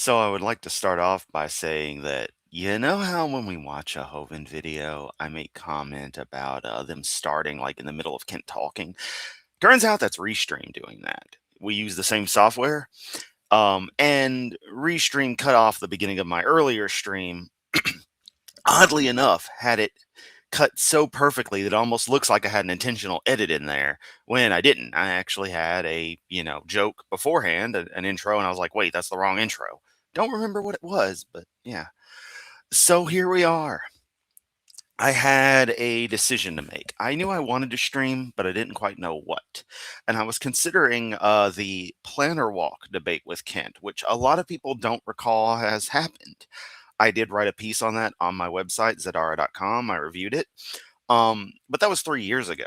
So I would like to start off by saying that you know how when we watch a Hovind video, I make comment about them starting like in the middle of Kent talking. Turns out that's Restream doing that. We use the same software, and Restream cut off the beginning of my earlier stream. Oddly enough, had it cut so perfectly that it almost looks like I had an intentional edit in there when I didn't. I actually had a, joke beforehand, an intro, and I was like, wait, that's the wrong intro. Don't remember what it was, but yeah. So here we are. I had a decision to make. I knew I wanted to stream, but I didn't quite know what. And I was considering the planner walk debate with Kent, which a lot of people don't recall has happened. I did write a piece on that on my website, zedara.com. I reviewed it. But that was 3 years ago.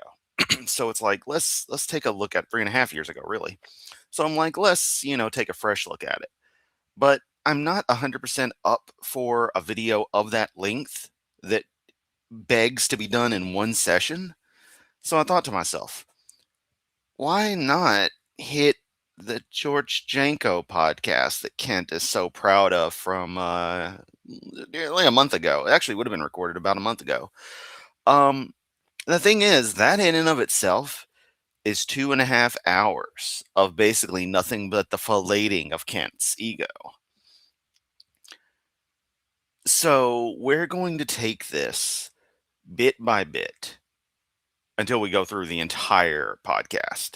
So it's like let's take a look at 3.5 years ago, really. So I'm like, let's take a fresh look at it. But I'm not 100% up for a video of that length that begs to be done in one session. So I thought to myself, why not hit the George Janko podcast that Kent is so proud of from nearly a month ago? It actually would have been recorded about a month ago. The thing is, that in and of itself is 2.5 hours of basically nothing but the filleting of Kent's ego. So we're going to take this bit by bit until we go through the entire podcast.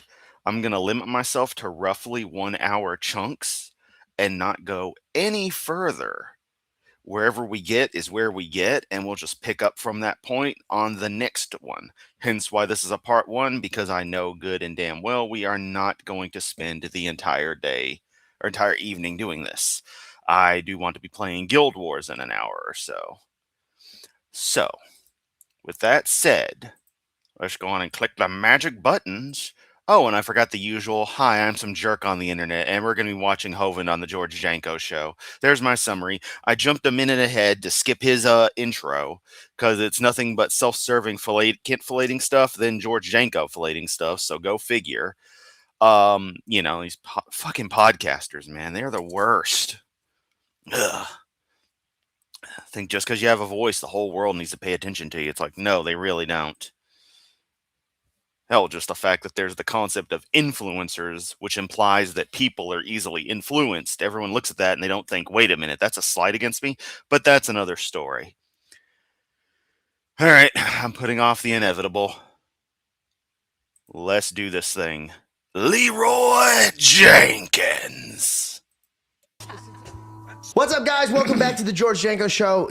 I'm going to limit myself to roughly 1 hour chunks and not go any further. Wherever we get is where we get, and we'll just pick up from that point on the next one. Hence why this is a part one, because I know good and damn well we are not going to spend the entire day or entire evening doing this. I do want to be playing Guild Wars in an hour or so. So, with that said, let's go on and click the magic buttons. Oh, and I forgot the usual, hi, I'm some jerk on the internet, and we're going to be watching Hovind on the George Janko show. There's my summary. I jumped a minute ahead to skip his intro, because it's nothing but self-serving Kent filleting stuff, then George Janko filleting stuff, so go figure. These fucking podcasters, man, they're the worst. Ugh. I think just because you have a voice, the whole world needs to pay attention to you. It's like, no, they really don't. Hell, just the fact that there's the concept of influencers, which implies that people are easily influenced. Everyone looks at that and they don't think, wait a minute, that's a slight against me. But that's another story. All right, I'm putting off the inevitable. Let's do this thing. Leroy Jenkins. What's up, guys? Welcome back to the George Janko show.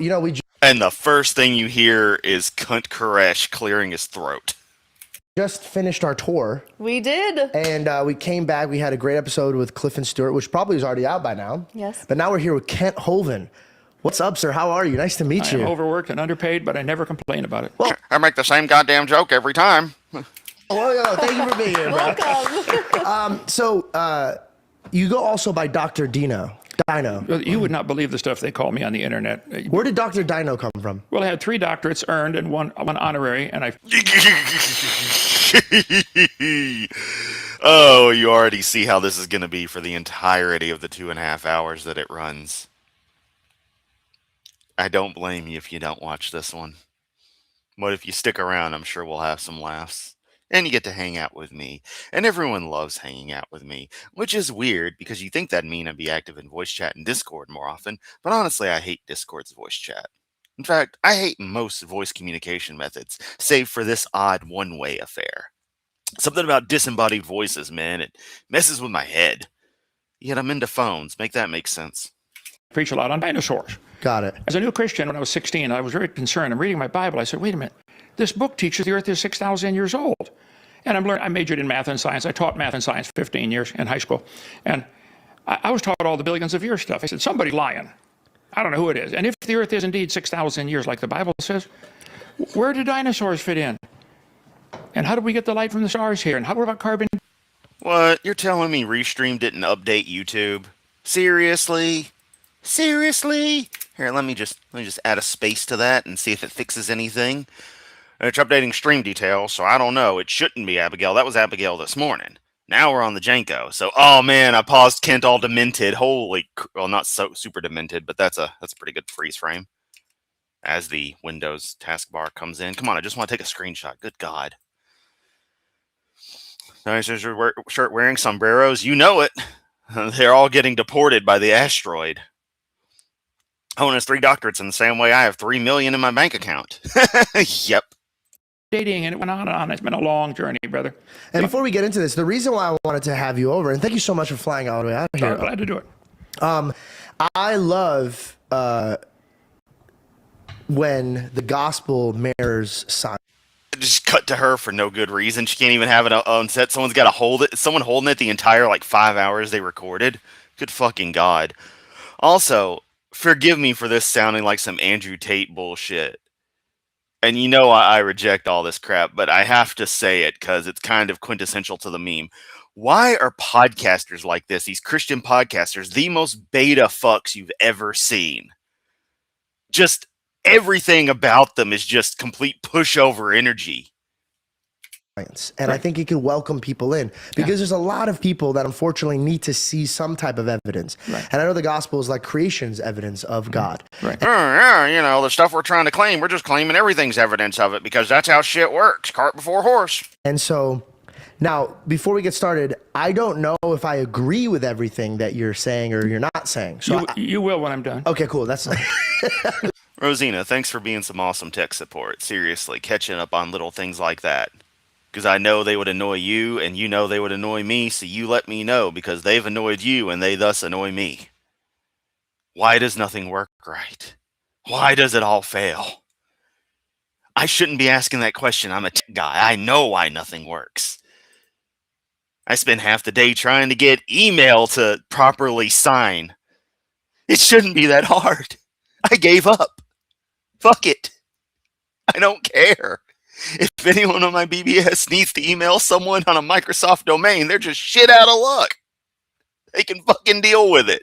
And the first thing you hear is Kunt Koresh clearing his throat. Just finished our tour. We did. And we came back. We had a great episode with Cliff and Stewart, which probably is already out by now. Yes. But now we're here with Kent Hovind. What's up, sir? How are you? Nice to meet you. I'm overworked and underpaid, but I never complain about it. Well, I make the same goddamn joke every time. Well, thank you for being here, bro. Welcome. You go also by Dr. Dino. You would not believe the stuff they call me on the internet. Where did Dr. Dino come from? Well, I had 3 doctorates earned and one honorary, and I... Oh, you already see how this is going to be for the entirety of the 2.5 hours that it runs. I don't blame you if you don't watch this one. But if you stick around, I'm sure we'll have some laughs. And you get to hang out with me. And everyone loves hanging out with me, which is weird because you think that'd mean I'd be active in voice chat and Discord more often. But honestly, I hate Discord's voice chat. In fact, I hate most voice communication methods, save for this odd one-way affair. Something about disembodied voices, man. It messes with my head. Yet I'm into phones. Make that make sense. preach a lot on dinosaurs. Got it. As a new Christian, when I was 16, I was very concerned. I'm reading my Bible. I said, wait a minute. This book teaches the earth is 6,000 years old. And I majored in math and science. I taught math and science 15 years in high school. And I was taught all the billions of years stuff. I said, somebody's lying. I don't know who it is. And if the earth is indeed 6,000 years like the Bible says, where do dinosaurs fit in? And how do we get the light from the stars here? And what about carbon? What? You're telling me Restream didn't update YouTube? Seriously? Seriously? Here, let me just add a space to that and see if it fixes anything. It's updating stream details, so I don't know. It shouldn't be Abigail. That was Abigail this morning. Now we're on the Janko. So, oh man, I paused Kent all demented. Holy, well, not so super demented, but that's a pretty good freeze frame. As the Windows taskbar comes in. Come on, I just want to take a screenshot. Good God. Nice shirt wearing sombreros. You know it. They're all getting deported by the asteroid. Owen has 3 doctorates in the same way I have 3 million in my bank account. Yep. Dating, and it went on and on. It's been a long journey, brother. And before we get into this, the reason why I wanted to have you over, and thank you so much for flying all the way out here. I'm glad to do it. I love when the gospel mirrors science. Just cut to her for no good reason. She can't even have it on set. Someone's got to hold it. Someone holding it the entire 5 hours they recorded. Good fucking God. Also, forgive me for this sounding like some Andrew Tate bullshit. And you know I reject all this crap, but I have to say it because it's kind of quintessential to the meme. Why are podcasters like this, these Christian podcasters, the most beta fucks you've ever seen? Just everything about them is just complete pushover energy. And I think it can welcome people in because there's a lot of people that unfortunately need to see some type of evidence. Right. And I know the gospel is like creation's evidence of God. Right. Yeah, you know, the stuff we're trying to claim, we're just claiming everything's evidence of it because that's how shit works. Cart before horse. And so now, before we get started, I don't know if I agree with everything that you're saying or you're not saying. So You will when I'm done. okay, cool. That's Rosina, thanks for being some awesome tech support. Seriously, catching up on little things like that. Because I know they would annoy you, and you know they would annoy me, so you let me know, because they've annoyed you, and they thus annoy me. Why does nothing work right? Why does it all fail? I shouldn't be asking that question. I'm a tech guy. I know why nothing works. I spend half the day trying to get email to properly sign. It shouldn't be that hard. I gave up. Fuck it. I don't care. If anyone on my BBS needs to email someone on a Microsoft domain, they're just shit out of luck. They can fucking deal with it.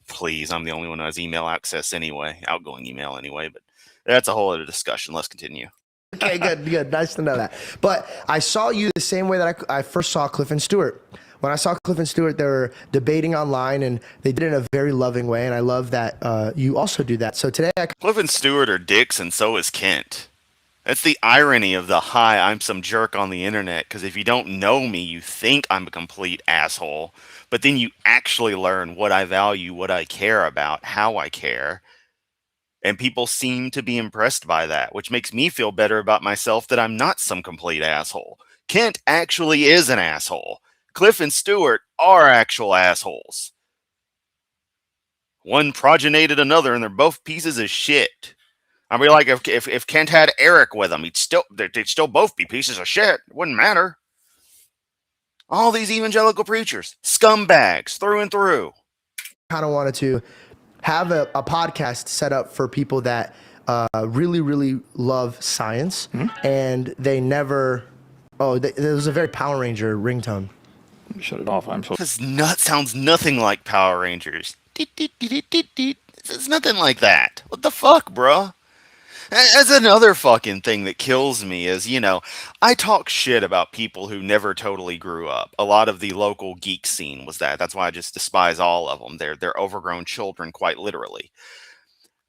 Please, I'm the only one who has email access anyway. Outgoing email anyway, but that's a whole other discussion. Let's continue. okay, good. Nice to know that. But I saw you the same way that I first saw Cliff and Stewart. When I saw Cliff and Stewart, they were debating online, and they did it in a very loving way, and I love that you also do that. So today Cliff and Stewart are dicks, and so is Kent. That's the irony of the hi, I'm some jerk on the internet, because if you don't know me, you think I'm a complete asshole, but then you actually learn what I value, what I care about, how I care, and people seem to be impressed by that, which makes me feel better about myself that I'm not some complete asshole. Kent actually is an asshole. Cliff and Stewart are actual assholes. One progenited another, and they're both pieces of shit. I'd be like, if Kent had Eric with him, they'd still both be pieces of shit. It wouldn't matter. All these evangelical preachers, scumbags through and through. kind of wanted to have a podcast set up for people that really, really love science, and they never. There was a very Power Ranger ringtone. Shut it off. I'm so. This sounds nothing like Power Rangers. It's nothing like that. What the fuck, bruh? That's another fucking thing that kills me is, I talk shit about people who never totally grew up. A lot of the local geek scene was that. That's why I just despise all of them. They're overgrown children, quite literally.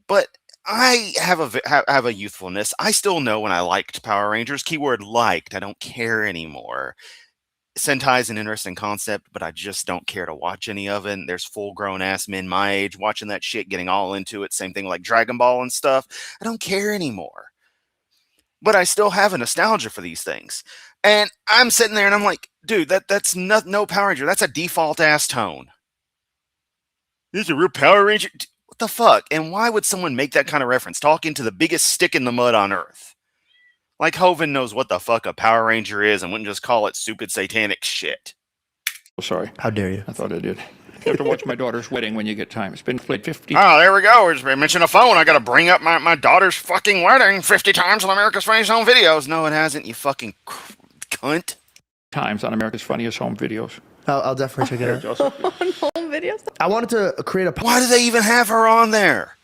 But I have a youthfulness. I still know when I liked Power Rangers. Keyword liked. I don't care anymore. Sentai is an interesting concept, but I just don't care to watch any of it. And there's full-grown ass men my age watching that shit, getting all into it. Same thing like Dragon Ball and stuff. I don't care anymore. But I still have a nostalgia for these things. And I'm sitting there and I'm like, dude, that's no Power Ranger. That's a default ass tone. This is a real Power Ranger? What the fuck? And why would someone make that kind of reference? Talking to the biggest stick in the mud on Earth. Like Hovind knows what the fuck a Power Ranger is and wouldn't just call it stupid satanic shit. Oh, sorry. How dare you? I thought I did. You have to watch my daughter's wedding when you get time. It's been played 50. Oh, there we go. We mentioned a phone. I gotta bring up my daughter's fucking wedding 50 times on America's Funniest Home Videos. No, it hasn't, you fucking cunt. Times on America's Funniest Home Videos. I'll definitely check it out. On home videos? I wanted to create a. Why do they even have her on there?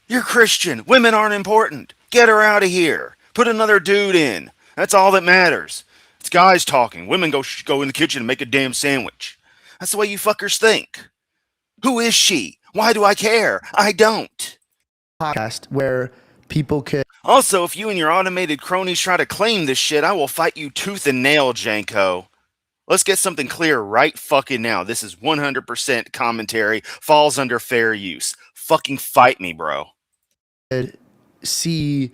You're Christian. Women aren't important. Get her out of here. Put another dude in. That's all that matters. It's guys talking. Women go in the kitchen and make a damn sandwich. That's the way you fuckers think. Who is she? Why do I care? I don't. Podcast where people could Also, if you and your automated cronies try to claim this shit, I will fight you tooth and nail, Janko. Let's get something clear right fucking now. This is 100% commentary, falls under fair use. Fucking fight me, bro. see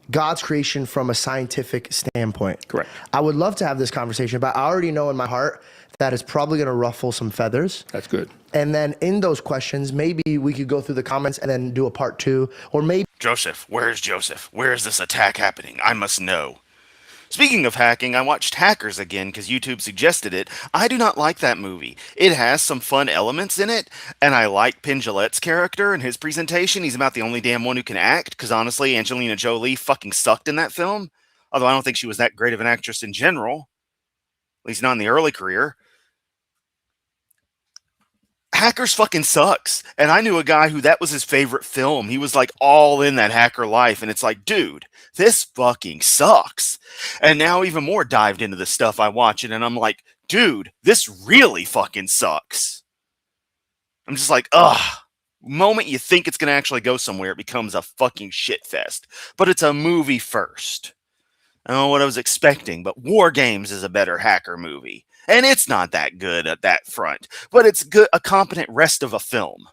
God's creation from a scientific standpoint. Correct. I would love to have this conversation, but I already know in my heart that it's probably going to ruffle some feathers. That's good. And then in those questions, maybe we could go through the comments and then do a part 2, or maybe Joseph, where's Joseph? Where is this attack happening? I must know. Speaking of hacking, I watched Hackers again because YouTube suggested it. I do not like that movie. It has some fun elements in it, and I like Penn Jillette's character and his presentation. He's about the only damn one who can act, because honestly, Angelina Jolie fucking sucked in that film. Although I don't think she was that great of an actress in general. At least not in the early career. Hackers fucking sucks. And I knew a guy who that was his favorite film. He was like all in that hacker life. And it's like, dude, this fucking sucks. And now even more dived into the stuff I watch it. And I'm like, dude, this really fucking sucks. I'm just like, ugh. Moment you think it's going to actually go somewhere, it becomes a fucking shit fest. But it's a movie first. I don't know what I was expecting, but War Games is a better hacker movie. And it's not that good at that front, but it's good, a competent rest of a film.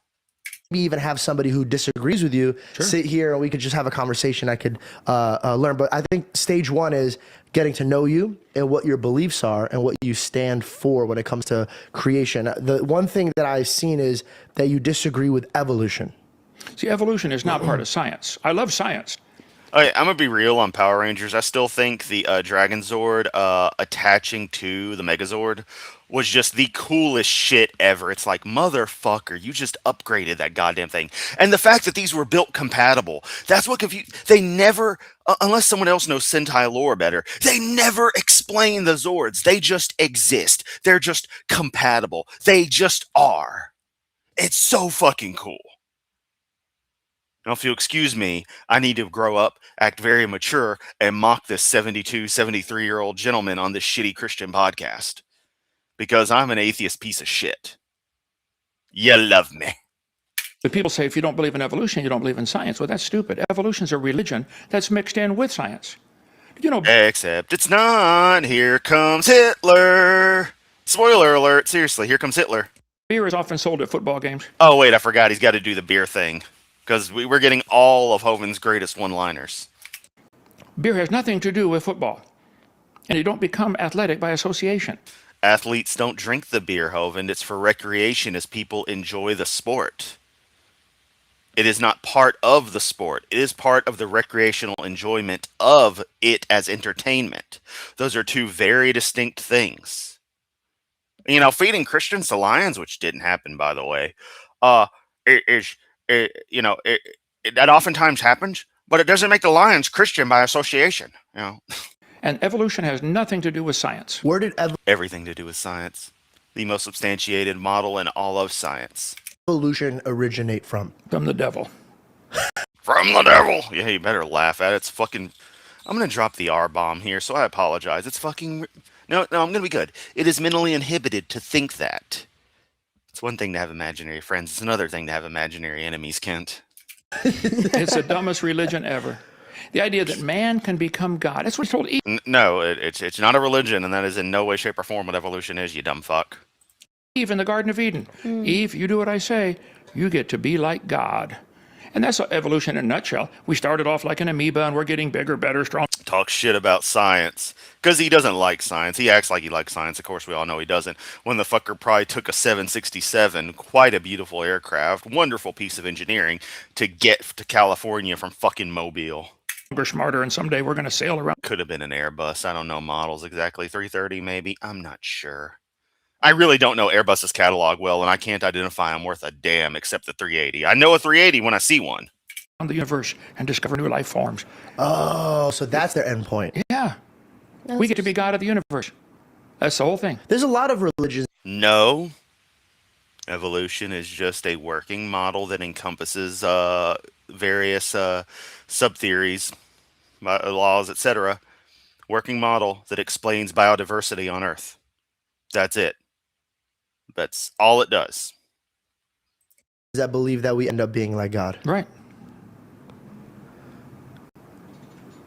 even have somebody who disagrees with you sit here and we could just have a conversation. I could learn. But I think stage 1 is getting to know you and what your beliefs are and what you stand for when it comes to creation. The one thing that I've seen is that you disagree with evolution. See, evolution is not part of science. I love science. I'm gonna be real on Power Rangers. I still think the Dragon Zord attaching to the Megazord was just the coolest shit ever. It's like, motherfucker, you just upgraded that goddamn thing. And the fact that these were built compatible, that's what confused. They never, unless someone else knows Sentai lore better, they never explain the Zords. They just exist. They're just compatible. They just are. It's so fucking cool. Now, if you'll excuse me, I need to grow up, act very mature, and mock this 72, 73-year-old gentleman on this shitty Christian podcast. Because I'm an atheist piece of shit. You love me. But people say if you don't believe in evolution, you don't believe in science. Well, that's stupid. Evolution's a religion that's mixed in with science. You know, Except it's not. Here comes Hitler. Spoiler alert. Seriously, here comes Hitler. beer is often sold at football games. Oh, wait, I forgot. He's got to do the beer thing. Because we're getting all of Hovind's greatest one-liners. Beer has nothing to do with football. And you don't become athletic by association. Athletes don't drink the beer, Hovind. It's for recreation as people enjoy the sport. It is not part of the sport. It is part of the recreational enjoyment of it as entertainment. Those are two very distinct things. You know, feeding Christians to lions, which didn't happen, by the way, that oftentimes happens, but it doesn't make the lions Christian by association. You know, And evolution has nothing to do with science. Where did everything to do with science. The most substantiated model in all of science. evolution originate from? From the devil. From the devil. Yeah, you better laugh at it. It's fucking. I'm gonna drop the R bomb here, so I apologize. It's fucking. No, I'm gonna be good. It is mentally inhibited to think that. It's one thing to have imaginary friends. It's another thing to have imaginary enemies, Kent. It's the dumbest religion ever. The idea that man can become God. That's what he told Eve. No, it's not a religion, and that is in no way, shape, or form what evolution is, you dumb fuck. Eve in the Garden of Eden. Eve, you do what I say, you get to be like God. And that's evolution in a nutshell. We started off like an amoeba and we're getting bigger, better, stronger. Talk shit about science. Because he doesn't like science. He acts like he likes science. Of course, we all know he doesn't. When the fucker probably took a 767, quite a beautiful aircraft, wonderful piece of engineering, to get to California from fucking Mobile. Smarter, and someday we're going to sail around. Could have been an Airbus. I don't know models exactly. 330 maybe. I'm not sure. I really don't know Airbus's catalog well, and I can't identify them worth a damn except the 380. I know a 380 when I see one. On the universe and discover new life forms. Oh, so that's their end point. Yeah. We get to be God of the universe. That's the whole thing. There's a lot of religions. No. Evolution is just a working model that encompasses various sub-theories, laws, etc., working model that explains biodiversity on Earth. That's it. That's all it does. That believe that we end up being like God. Right.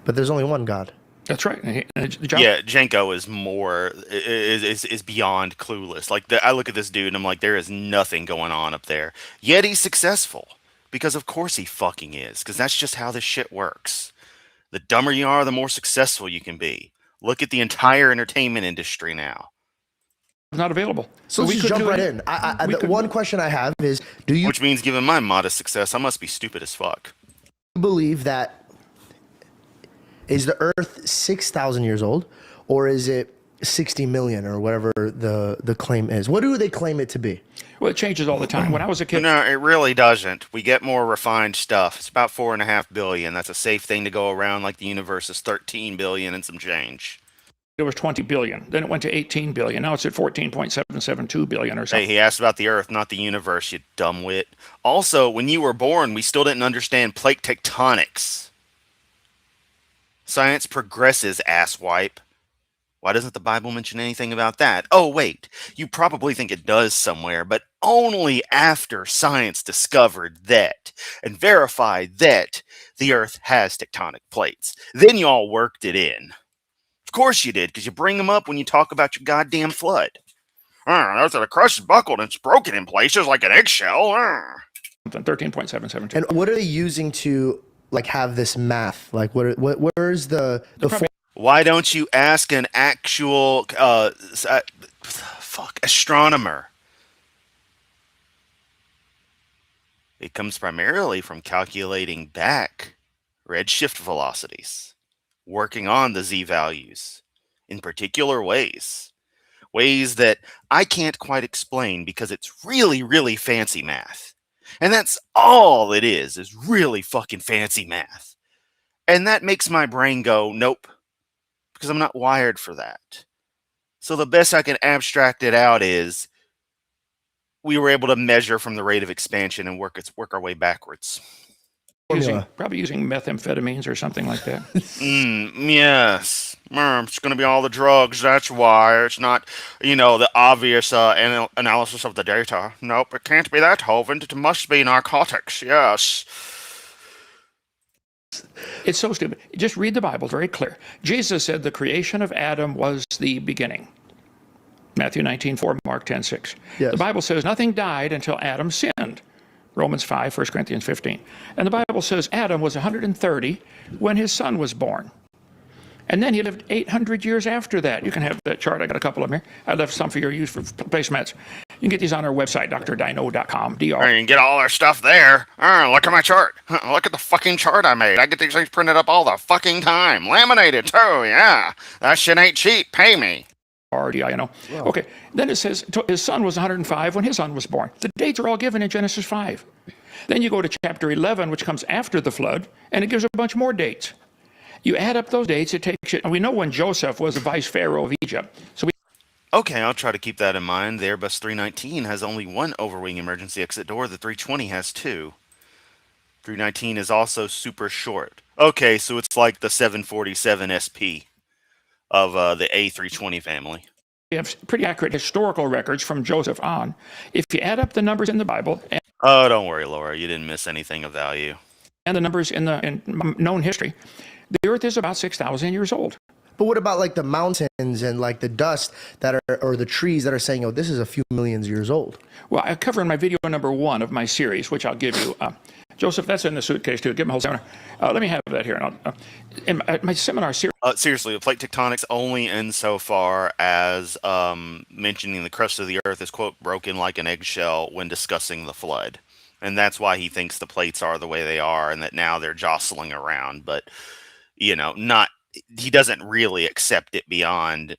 But there's only one God. That's right. Yeah, Janko is more is beyond clueless. Like I look at this dude and I'm like, there is nothing going on up there. Yet he's successful because of course he fucking is. Because that's just how this shit works. The dumber you are, the more successful you can be. Look at the entire entertainment industry now. Not available. So let's just jump right in. The one question I have is, do you Which means, given my modest success, I must be stupid as fuck. believe that is the Earth 6,000 years old, or is it 60 million, or whatever the claim is? What do they claim it to be? Well, it changes all the time. When I was a kid, No, it really doesn't. We get more refined stuff. It's about 4.5 billion. That's a safe thing to go around, like the universe is 13 billion and some change. it was 20 billion. Then it went to 18 billion. Now it's at 14.772 billion or something. Hey, he asked about the Earth, not the universe, you dumbwit. Also, when you were born, we still didn't understand plate tectonics. Science progresses, asswipe. Why doesn't the Bible mention anything about that? Oh, wait, you probably think it does somewhere, but only after science discovered that and verified that the Earth has tectonic plates. Then you all worked it in. Of course you did, because you bring them up when you talk about your goddamn flood. The crust is buckled and it's broken in places like an eggshell. 13.772. And what are they using to like have this math? Like where's the Why don't you ask an actual astronomer? It comes primarily from calculating back redshift velocities, working on the z values in particular ways that I can't quite explain because it's really, really fancy math. And that's all it is really fucking fancy math. And that makes my brain go, nope, because I'm not wired for that. So the best I can abstract it out is we were able to measure from the rate of expansion and work our way backwards. Probably using methamphetamines or something like that. Yes. It's going to be all the drugs. That's why. It's not, the obvious analysis of the data. Nope, it can't be that, Hovind. It must be narcotics. Yes. It's so stupid. Just read the Bible, very clear. Jesus said the creation of Adam was the beginning. Matthew 19:4, Mark 10:6. Yes. The Bible says nothing died until Adam sinned. Romans 5, 1 Corinthians 15. And the Bible says Adam was 130 when his son was born. And then he lived 800 years after that. You can have that chart. I got a couple of them here. I left some for your use for placemats. You can get these on our website, drdino.com. You can get all our stuff there. Look at my chart. Look at the fucking chart I made. I get these things printed up all the fucking time. Laminated, too, yeah. That shit ain't cheap. Pay me. RDINO. Okay, then it says his son was 105 when his son was born. The dates are all given in Genesis 5. Then you go to chapter 11, which comes after the flood, and it gives a bunch more dates. You add up those dates, it takes you, and we know when Joseph was the vice pharaoh of Egypt. Okay, I'll try to keep that in mind. The Airbus 319 has only one overwing emergency exit door. The 320 has two. 319 is also super short. Okay, so it's like the 747 SP of the A320 family. We have pretty accurate historical records from Joseph on. If you add up the numbers in the Bible, oh, don't worry, Laura, you didn't miss anything of value, and the numbers in known history, the Earth is about 6,000 years old. But what about like the mountains and like the dust that are, or the trees that are saying, oh, this is a few millions years old? Well, I cover in my video number 1 of my series, which I'll give you. Joseph, that's in the suitcase too. Give him a whole seminar. Let me have that here. In my seminar series. Seriously, plate tectonics only insofar as mentioning the crust of the Earth is, quote, broken like an eggshell when discussing the flood. And that's why he thinks the plates are the way they are and that now they're jostling around. But, he doesn't really accept it beyond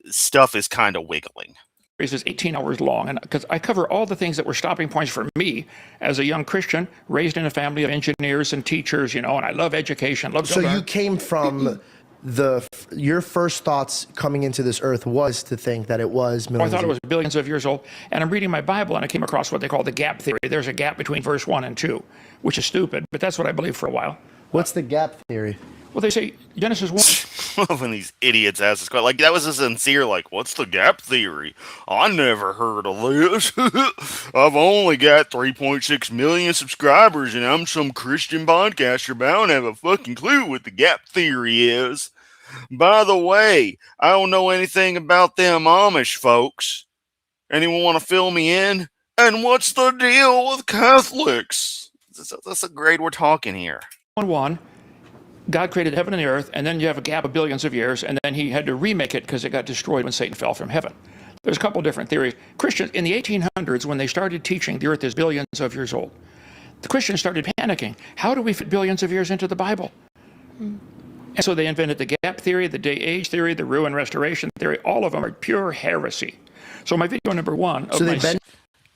stuff is kind of wiggling. Is 18 hours long, and because I cover all the things that were stopping points for me as a young Christian, raised in a family of engineers and teachers, and I love education. So you came from your first thoughts coming into this earth was to think that it was millions. I thought it was billions of years old, and I'm reading my Bible, and I came across what they call the gap theory. There's a gap between verse 1 and 2, which is stupid, but that's what I believed for a while. What's the gap theory? Well, they say Genesis 1. when these idiots ask this question. Like, that was a sincere, like, what's the gap theory? I never heard of this. I've only got 3.6 million subscribers, and I'm some Christian podcaster, but I don't have a fucking clue what the gap theory is. By the way, I don't know anything about them Amish folks. Anyone want to fill me in? And what's the deal with Catholics? That's a grade we're talking here. 1, God created heaven and the earth, and then you have a gap of billions of years, and then he had to remake it because it got destroyed when Satan fell from heaven. There's a couple different theories. Christians, in the 1800s, when they started teaching the earth is billions of years old, the Christians started panicking. How do we fit billions of years into the Bible? And so they invented the gap theory, the day-age theory, the ruin restoration theory. All of them are pure heresy. So my video number 1 of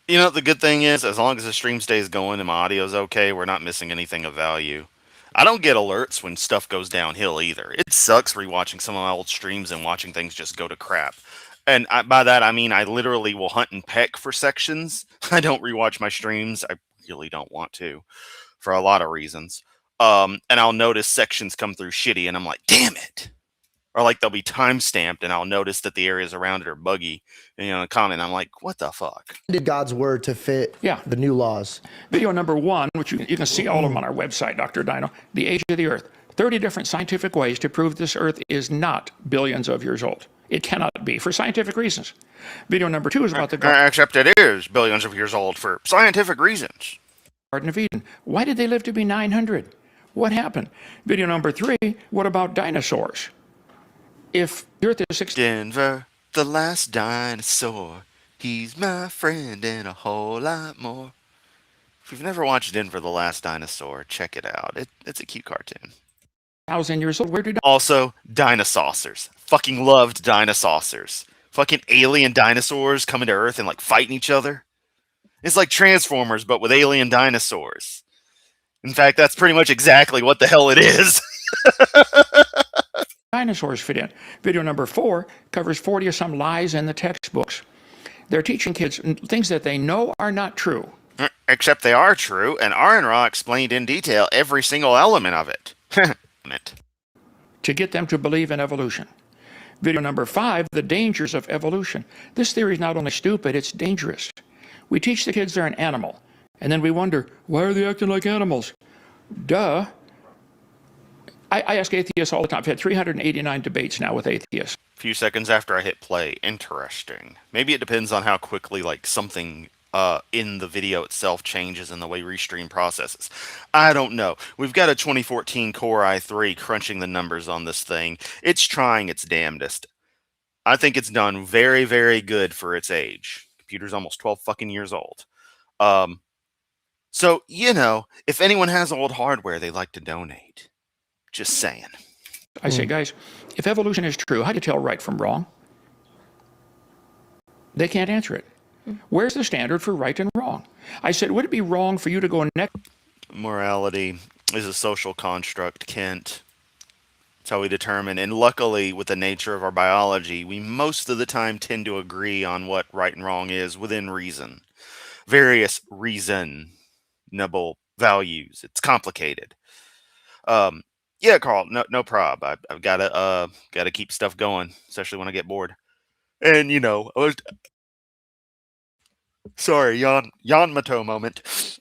You know, the good thing is, as long as the stream stays going and my audio's okay, we're not missing anything of value. I don't get alerts when stuff goes downhill either. It sucks rewatching some of my old streams and watching things just go to crap. And by that, I mean I literally will hunt and peck for sections. I don't rewatch my streams. I really don't want to, for a lot of reasons. And I'll notice sections come through shitty, and I'm like, damn it. Or like they'll be time stamped, and I'll notice that the areas around it are buggy. And, you know, in a comment, I'm like, what the fuck? Did God's word to fit the new laws? Video number 1, which you can see all of them on our website, Dr. Dino, the age of the earth. 30 different scientific ways to prove this earth is not billions of years old. It cannot be, for scientific reasons. Video number 2 is about the Except it is billions of years old for scientific reasons. Garden of Eden. Why did they live to be 900? What happened? Video number 3, what about dinosaurs? If the earth is Denver, the last dinosaur. He's my friend and a whole lot more. If you've never watched Denver, the Last Dinosaur, check it out. It's a cute cartoon. 1,000 years old, where did Also, dinosaurs. Fucking loved dinosaurs. Fucking alien dinosaurs coming to Earth and like fighting each other. It's like Transformers, but with alien dinosaurs. In fact, that's pretty much exactly what the hell it is. dinosaurs fit in? Video number 4 covers 40 or some lies in the textbooks. They're teaching kids things that they know are not true. Except they are true, and Aron-Ra explained in detail every single element of it. To get them to believe in evolution. Video number 5, the dangers of evolution. This theory is not only stupid, it's dangerous. We teach the kids they're an animal, and then we wonder, why are they acting like animals? Duh. I ask atheists all the time. I've had 389 debates now with atheists. A few seconds after I hit play. Interesting. Maybe it depends on how quickly like something in the video itself changes in the way Restream processes. I don't know. We've got a 2014 Core i3 crunching the numbers on this thing. It's trying its damnedest. I think it's done very, very good for its age. Computer's almost 12 fucking years old. So, you know, if anyone has old hardware they'd like to donate, just saying. I say, guys, if evolution is true, how do you tell right from wrong? They can't answer it. Where's the standard for right and wrong? I said, would it be wrong for you to go next? Morality is a social construct, Kent. It's how we determine. And luckily, with the nature of our biology, we most of the time tend to agree on what right and wrong is within reason. Various reasonable values. It's complicated. Yeah, Carl, no prob. I've gotta keep stuff going, especially when I get bored. And you know, I was sorry, Yamato moment.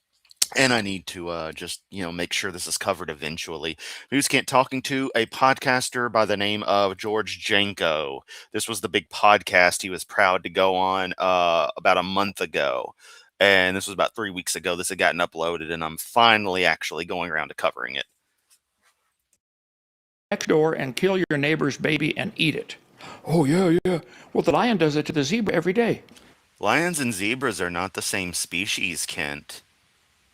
And I need to just, you know, make sure this is covered eventually. News Can't talking to a podcaster by the name of George Janko. This was the big podcast he was proud to go on about a month ago. And this was about 3 weeks ago. This had gotten uploaded, and I'm finally actually going around to covering it. Next door and kill your neighbor's baby and eat it. Oh, yeah. Well, the lion does it to the zebra every day. Lions and zebras are not the same species, Kent.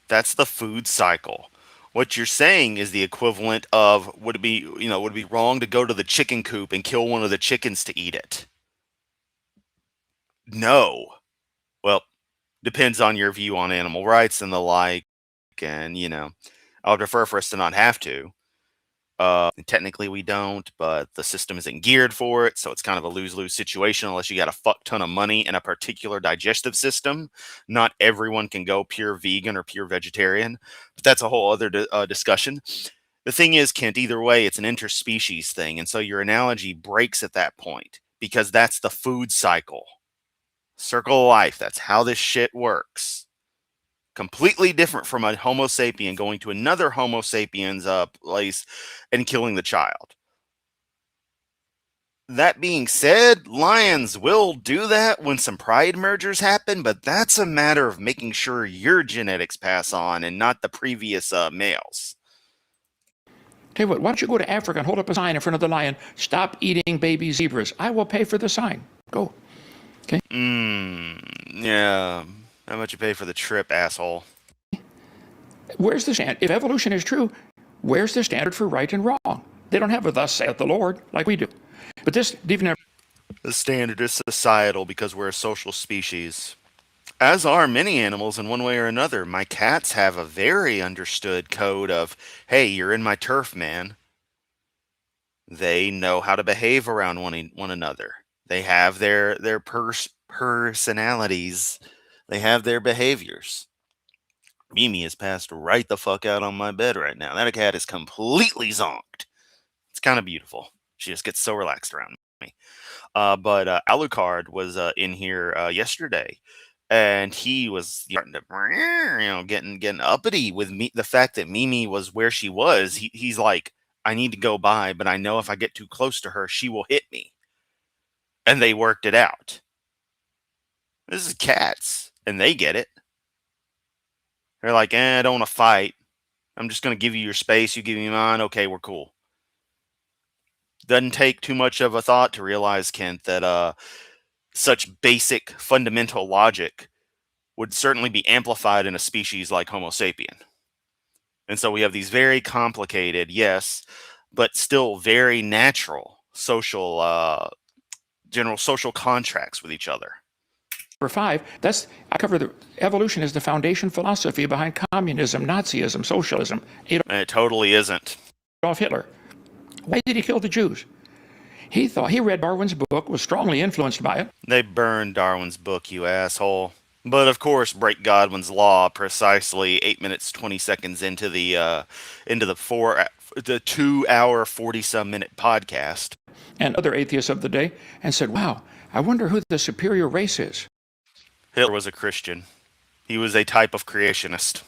That's the food cycle. What you're saying is the equivalent of would it be wrong to go to the chicken coop and kill one of the chickens to eat it? No. Well, depends on your view on animal rights and the like, and you know, I would prefer for us to not have to. Technically we don't, but the system isn't geared for it, so it's kind of a lose-lose situation unless you got a fuck ton of money and a particular digestive system. Not everyone can go pure vegan or pure vegetarian, but that's a whole other discussion. The thing is, Kent, either way, it's an interspecies thing. And so your analogy breaks at that point because that's the food cycle. Circle of life. That's how this shit works. Completely different from a Homo sapien going to another Homo sapiens place and killing the child. That being said, lions will do that when some pride mergers happen, but that's a matter of making sure your genetics pass on and not the previous males. Tell you what, why don't you go to Africa and hold up a sign in front of the lion, stop eating baby zebras. I will pay for the sign. Go. Okay? Yeah. How much you pay for the trip, asshole? Where's the standard? If evolution is true, where's the standard for right and wrong? They don't have a thus saith the Lord like we do. But this, even The standard is societal because we're a social species. As are many animals in one way or another. My cats have a very understood code of, hey, you're in my turf, man. They know how to behave around one another. They have their personalities. They have their behaviors. Mimi has passed right the fuck out on my bed right now. That cat is completely zonked. It's kind of beautiful. She just gets so relaxed around me. But Alucard was in here yesterday, and he was starting to, getting uppity with me. The fact that Mimi was where she was, he's like, I need to go by, but I know if I get too close to her, she will hit me. And they worked it out. This is cats, and they get it. They're like, I don't want to fight. I'm just going to give you your space. You give me mine. Okay, we're cool. Doesn't take too much of a thought to realize, Kent, that such basic fundamental logic would certainly be amplified in a species like Homo sapien. And so we have these very complicated, yes, but still very natural social, general social contracts with each other. number 5, I cover the evolution is the foundation philosophy behind communism, Nazism, socialism. And it totally isn't. Adolf Hitler. Why did he kill the Jews? He thought he read Darwin's book, was strongly influenced by it. They burned Darwin's book, you asshole. But of course, break Godwin's law precisely 8 minutes 20 seconds into the 2-hour 40-some minute podcast. And other atheists of the day, and said, "Wow, I wonder who the superior race is." Hitler was a Christian. He was a type of creationist.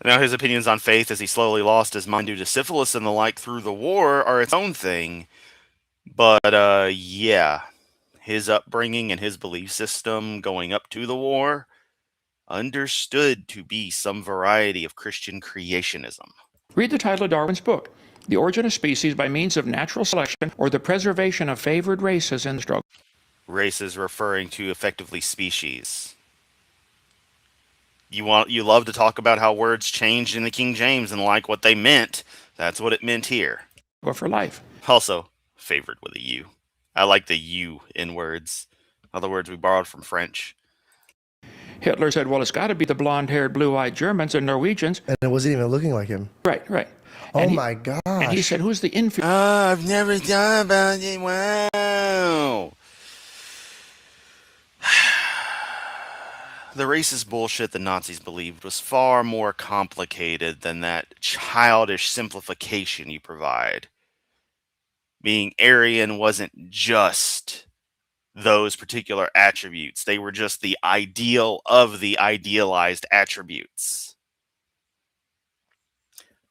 Now his opinions on faith as he slowly lost his mind due to syphilis and the like through the war are its own thing. But yeah, his upbringing and his belief system going up to the war understood to be some variety of Christian creationism. Read the title of Darwin's book, The Origin of Species by Means of Natural Selection or the Preservation of Favored Races in the Struggle. Races referring to effectively species. You love to talk about how words changed in the King James and like what they meant. That's what it meant here. For life. Also, favored with a U. I like the U in words. Other words we borrowed from French. Hitler said, well, it's got to be the blonde-haired, blue-eyed Germans and Norwegians. And it wasn't even looking like him. Right, right. Oh my gosh. And he said, who's the inferior? I've never thought about it. Wow. The racist bullshit the Nazis believed was far more complicated than that childish simplification you provide. Being Aryan wasn't just those particular attributes. They were just the ideal of the idealized attributes.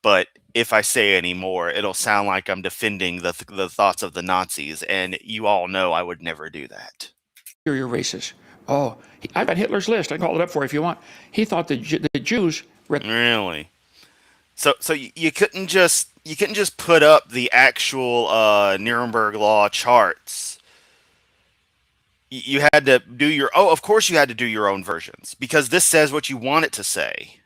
But if I say any more, it'll sound like I'm defending the thoughts of the Nazis, and you all know I would never do that. Inferior races. Oh, I've got Hitler's list. I can call it up for you if you want. He thought the Jews... Really? So you couldn't just put up the actual Nuremberg Law charts. You had to do your... Oh, of course you had to do your own versions, because this says what you want it to say.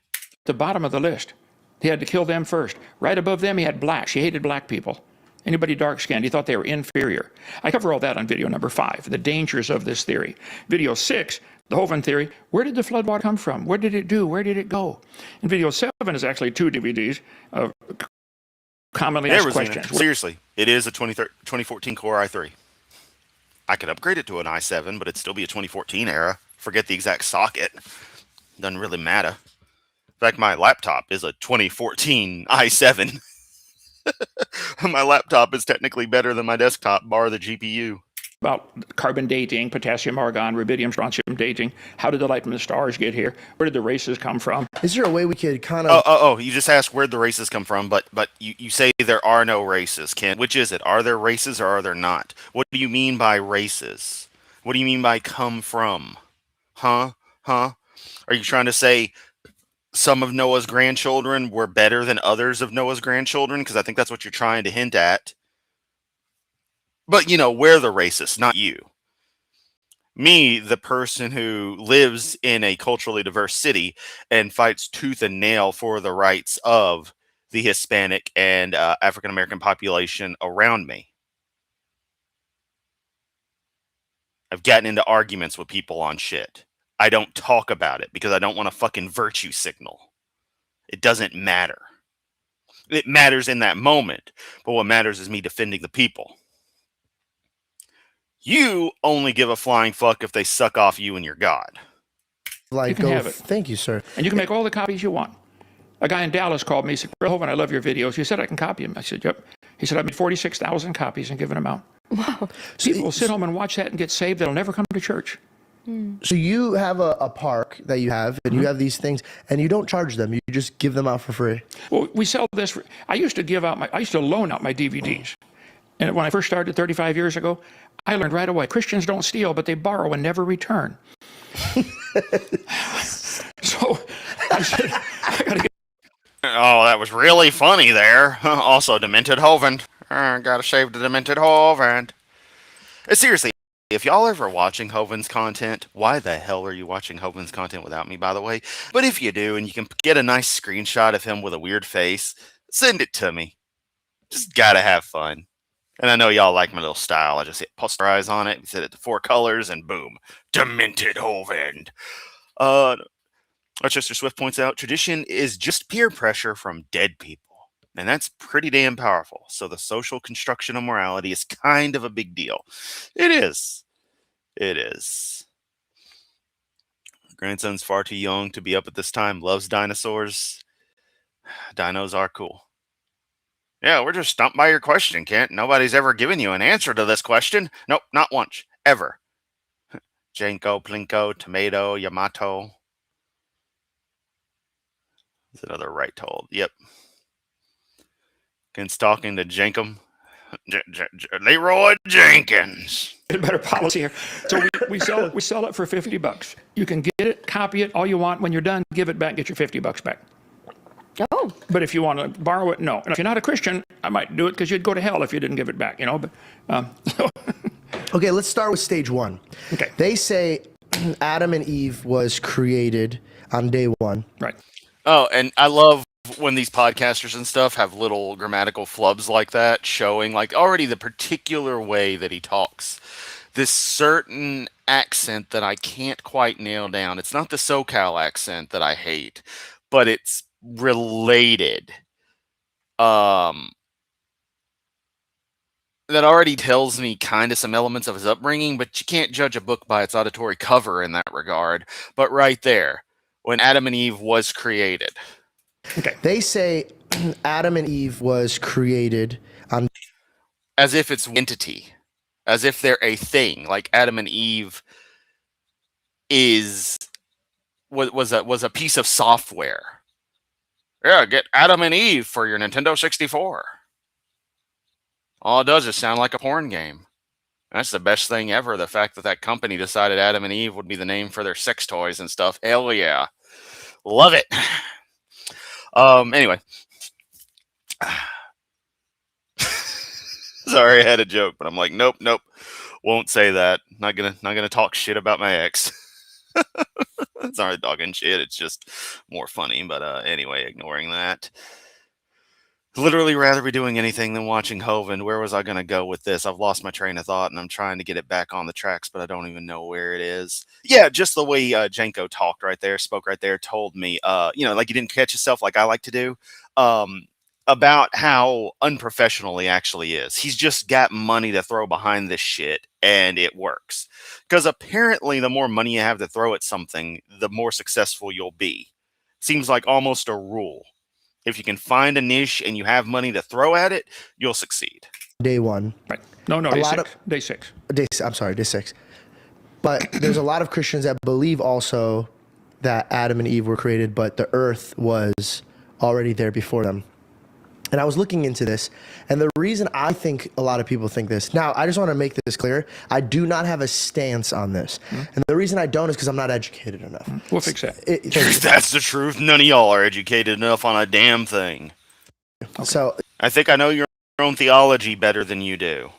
The bottom of the list. He had to kill them first. Right above them, he had blacks. He hated black people. Anybody dark-skinned, he thought they were inferior. I cover all that on video number 5, the dangers of this theory. Video 6, the Hovind theory, where did the floodwater come from? What did it do? Where did it go? And video 7 is actually 2 DVDs of commonly asked questions. Seriously, it is a 2014 Core i3. I could upgrade it to an i7, but it'd still be a 2014 era. Forget the exact socket. Doesn't really matter. In fact, my laptop is a 2014 i7. My laptop is technically better than my desktop, bar the GPU. About carbon dating, potassium, argon, rubidium, strontium dating. How did the light from the stars get here? Where did the races come from? Is there a way we could kind of You just asked where'd the races come from, but you say there are no races, Ken. Which is it? Are there races or are there not? What do you mean by races? What do you mean by come from? Huh? Huh? Are you trying to say some of Noah's grandchildren were better than others of Noah's grandchildren? Because I think that's what you're trying to hint at. But, we're the racist, not you. Me, the person who lives in a culturally diverse city and fights tooth and nail for the rights of the Hispanic and African American population around me. I've gotten into arguments with people on shit. I don't talk about it because I don't want to fucking virtue signal. It doesn't matter. It matters in that moment, but what matters is me defending the people. You only give a flying fuck if they suck off you and your God. like You can go? have it. Thank you, sir. And you can make all the copies you want. A guy in Dallas called me. He said, Hovind, I love your videos. He said, I can copy them. I said, yep. He said, I've made 46,000 copies and given them out. Wow. People will sit home and watch that and get saved. They'll never come to church. So you have a park that you have, and you have these things, and you don't charge them. You just give them out for free. Well, we sell this. I used to loan out my DVDs. And when I first started 35 years ago, I learned right away, Christians don't steal, but they borrow and never return. So I said, I got to get. Oh, that was really funny there. Also, Demented Hovind. Gotta save the Demented Hovind. Seriously, if y'all ever watching Hovind's content, why the hell are you watching Hovind's content without me, by the way? But if you do, and you can get a nice screenshot of him with a weird face, send it to me. Just gotta have fun. And I know y'all like my little style. I just hit posterize on it, set it to 4 colors, and boom. Demented Hovind. Chester Swift points out, tradition is just peer pressure from dead people. And that's pretty damn powerful. So the social construction of morality is kind of a big deal. It is. It is. Grandson's far too young to be up at this time. Loves dinosaurs. Dinos are cool. Yeah, we're just stumped by your question, Kent. Nobody's ever given you an answer to this question. Nope, not once. Ever. Janko, Plinko, Tomato, Yamato. That's another right told. Yep. Against talking to Jankum. Leroy Jenkins. Better policy here. So we sell it for $50. You can get it, copy it, all you want. When you're done, give it back, get your $50 back. Oh. But if you want to borrow it, no. And if you're not a Christian, I might do it because you'd go to hell if you didn't give it back, But Okay, let's start with stage one. Okay. They say Adam and Eve was created on day one. Right. Oh, and I love when these podcasters and stuff have little grammatical flubs like that, showing like already the particular way that he talks. This certain accent that I can't quite nail down. It's not the SoCal accent that I hate, but it's related. That already tells me kind of some elements of his upbringing, but you can't judge a book by its auditory cover in that regard. But right there, when Adam and Eve was created. Okay. They say Adam and Eve was created on As if it's an entity, as if they're a thing. Like Adam and Eve was a piece of software. Yeah, get Adam and Eve for your Nintendo 64. All it does is sound like a porn game. That's the best thing ever. The fact that that company decided Adam and Eve would be the name for their sex toys and stuff. Hell yeah. Love it. Anyway. Sorry, I had a joke, but I'm like, nope. Won't say that. Not gonna talk shit about my ex. It's not talking shit. It's just more funny. But anyway, ignoring that. Literally rather be doing anything than watching Hovind. Where was I going to go with this? I've lost my train of thought and I'm trying to get it back on the tracks, but I don't even know where it is. Yeah, just the way Janko talked right there, spoke right there, told me, like you didn't catch yourself like I like to do, about how unprofessional he actually is. He's just got money to throw behind this shit and it works. Because apparently the more money you have to throw at something, the more successful you'll be. Seems like almost a rule. If you can find a niche and you have money to throw at it, you'll succeed. Day one. Right. No, A day lot six. Day six. I'm sorry, day 6. But there's a lot of Christians that believe also that Adam and Eve were created, but the earth was already there before them. And I was looking into this, and the reason I think a lot of people think this, now I just want to make this clear, I do not have a stance on this. And the reason I don't is because I'm not educated enough. We'll fix that. That's the truth. None of y'all are educated enough on a damn thing. Okay. So I think I know your own theology better than you do,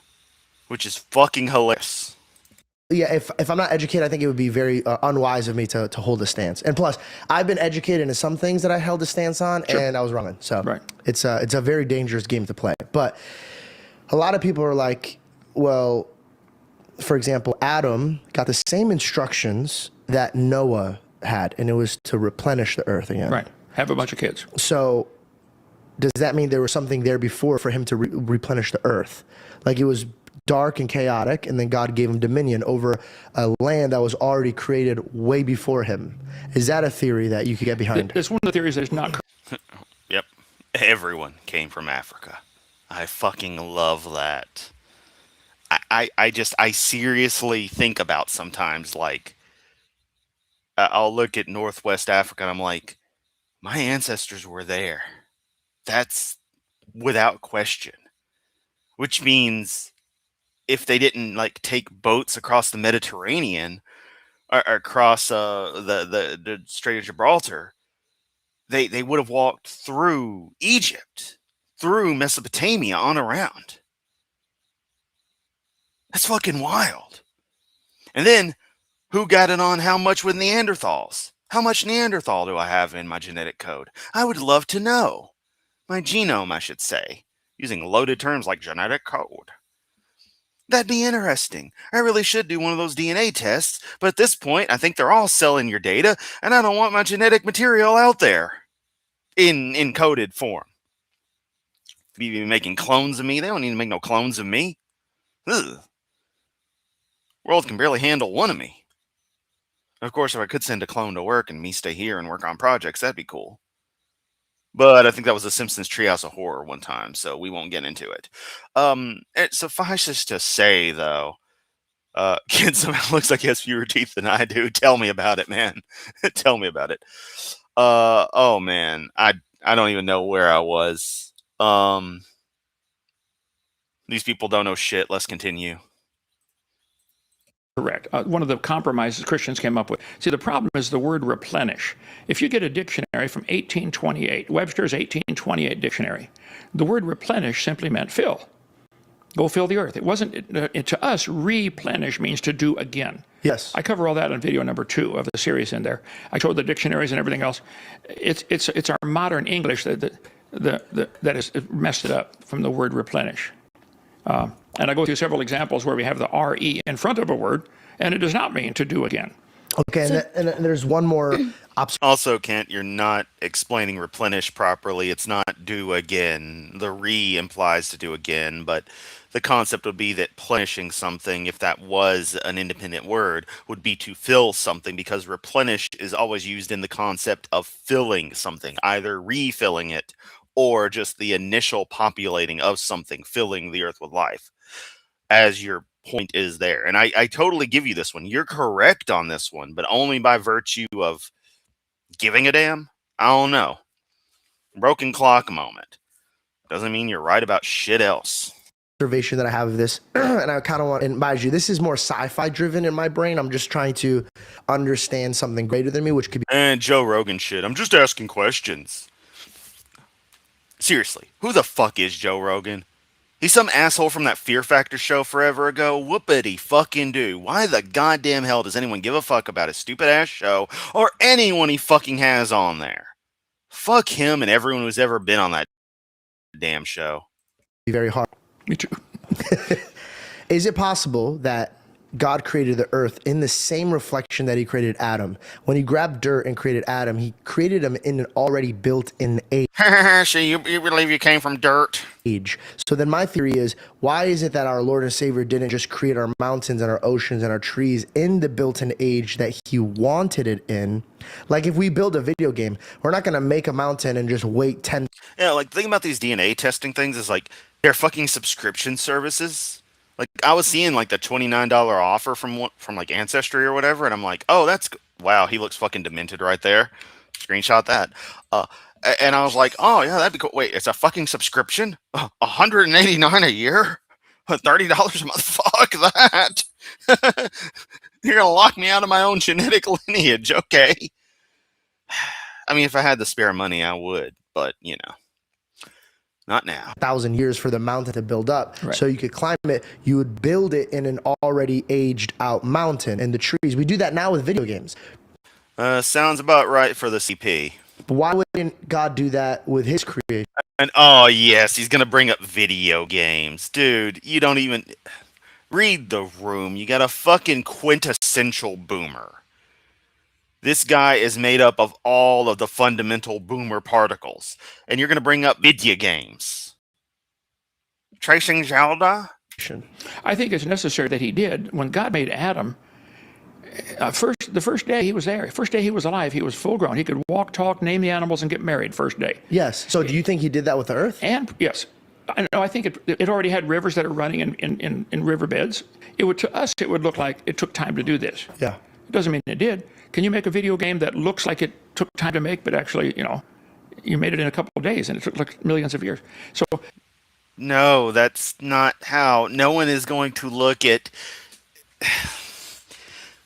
which is fucking hilarious. Yeah, if I'm not educated, I think it would be very unwise of me to hold a stance. And plus, I've been educated in some things that I held a stance on, and I was wrong. So right. It's a very dangerous game to play. But a lot of people are like, well, for example, Adam got the same instructions that Noah had, and it was to replenish the earth again. Right. Have a bunch of kids. So does that mean there was something there before for him to replenish the earth? Like it was dark and chaotic, and then God gave him dominion over a land that was already created way before him. Is that a theory that you could get behind? It's one of the theories that's not. Yep. Everyone came from Africa. I fucking love that. I seriously think about sometimes, like, I'll look at Northwest Africa and I'm like, my ancestors were there. That's without question. Which means if they didn't like take boats across the Mediterranean or across the Strait of Gibraltar, they would have walked through Egypt, through Mesopotamia, on around. That's fucking wild. And then who got it on how much with Neanderthals? How much Neanderthal do I have in my genetic code? I would love to know. My genome, I should say, using loaded terms like genetic code. That'd be interesting. I really should do one of those DNA tests, but at this point, I think they're all selling your data, and I don't want my genetic material out there in encoded form. Be making clones of me. They don't need to make no clones of me. Ugh. World can barely handle one of me. Of course, if I could send a clone to work and me stay here and work on projects, that'd be cool. But I think that was the Simpsons Treehouse of Horror one time, so we won't get into it. It suffices to say, though, kid somehow looks like he has fewer teeth than I do. Tell me about it, man. Tell me about it. Oh man, I don't even know where I was. These people don't know shit. Let's continue. Correct. One of the compromises Christians came up with. See, the problem is the word replenish. If you get a dictionary from 1828, Webster's 1828 dictionary, the word replenish simply meant fill. Go fill the earth. It wasn't, to us, replenish means to do again. Yes. I cover all that in video number 2 of the series in there. I showed the dictionaries and everything else. It's our modern English that has messed it up from the word replenish. And I go through several examples where we have the RE in front of a word, and it does not mean to do again. Okay, and there's one more Also, Kent, you're not explaining replenish properly. It's not do again. The re implies to do again, but the concept would be that plenishing something, if that was an independent word, would be to fill something, because replenish is always used in the concept of filling something, either refilling it or just the initial populating of something, filling the earth with life, as your point is there. And I totally give you this one. You're correct on this one, but only by virtue of giving a damn. I don't know. Broken clock moment. Doesn't mean you're right about shit else. Observation that I have of this, and I kind of want, and mind you, this is more sci-fi driven in my brain. I'm just trying to understand something greater than me, which could be. And Joe Rogan shit. I'm just asking questions. Seriously, who the fuck is Joe Rogan? He's some asshole from that Fear Factor show forever ago. Whoopity fucking do. Why the goddamn hell does anyone give a fuck about his stupid ass show or anyone he fucking has on there? Fuck him and everyone who's ever been on that damn show. Very hard. Me too. Is it possible that God created the earth in the same reflection that he created Adam. When he grabbed dirt and created Adam, he created him in an already built-in So you believe you came from dirt? age. So then my theory is, why is it that our Lord and Savior didn't just create our mountains and our oceans and our trees in the built-in age that he wanted it in? Like if we build a video game, we're not going to make a mountain and just wait 10. Yeah, like the thing about these DNA testing things is like they're fucking subscription services. Like I was seeing like the $29 offer from like Ancestry or whatever, and I'm like, oh, wow, he looks fucking demented right there. Screenshot that. And I was like, oh yeah, that'd be cool. Wait, it's a fucking subscription? $189 a year? $30 a month? Fuck that. You're gonna lock me out of my own genetic lineage, okay? I mean, if I had the spare money, I would, but you know, not now. 1,000 years for the mountain to build up. Right. So you could climb it. You would build it in an already aged out mountain and the trees. We do that now with video games. Sounds about right for the CP. But why wouldn't God do that with his creation? And oh yes, he's gonna bring up video games, dude. You don't even read the room. You got a fucking quintessential boomer. This guy is made up of all of the fundamental boomer particles, and you're gonna bring up video games. Tracing Zelda? I think it's necessary that he did. When God made Adam, the first day he was there, first day he was alive, he was full grown. He could walk, talk, name the animals, and get married first day. Yes. So do you think he did that with the earth? And yes, I know. I think it already had rivers that are running in riverbeds. It would, to us, it would look like it took time to do this. Yeah. It doesn't mean it did. Can you make a video game that looks like it took time to make, but actually, you made it in a couple of days and it took like millions of years? So No, that's not how. No one is going to look at.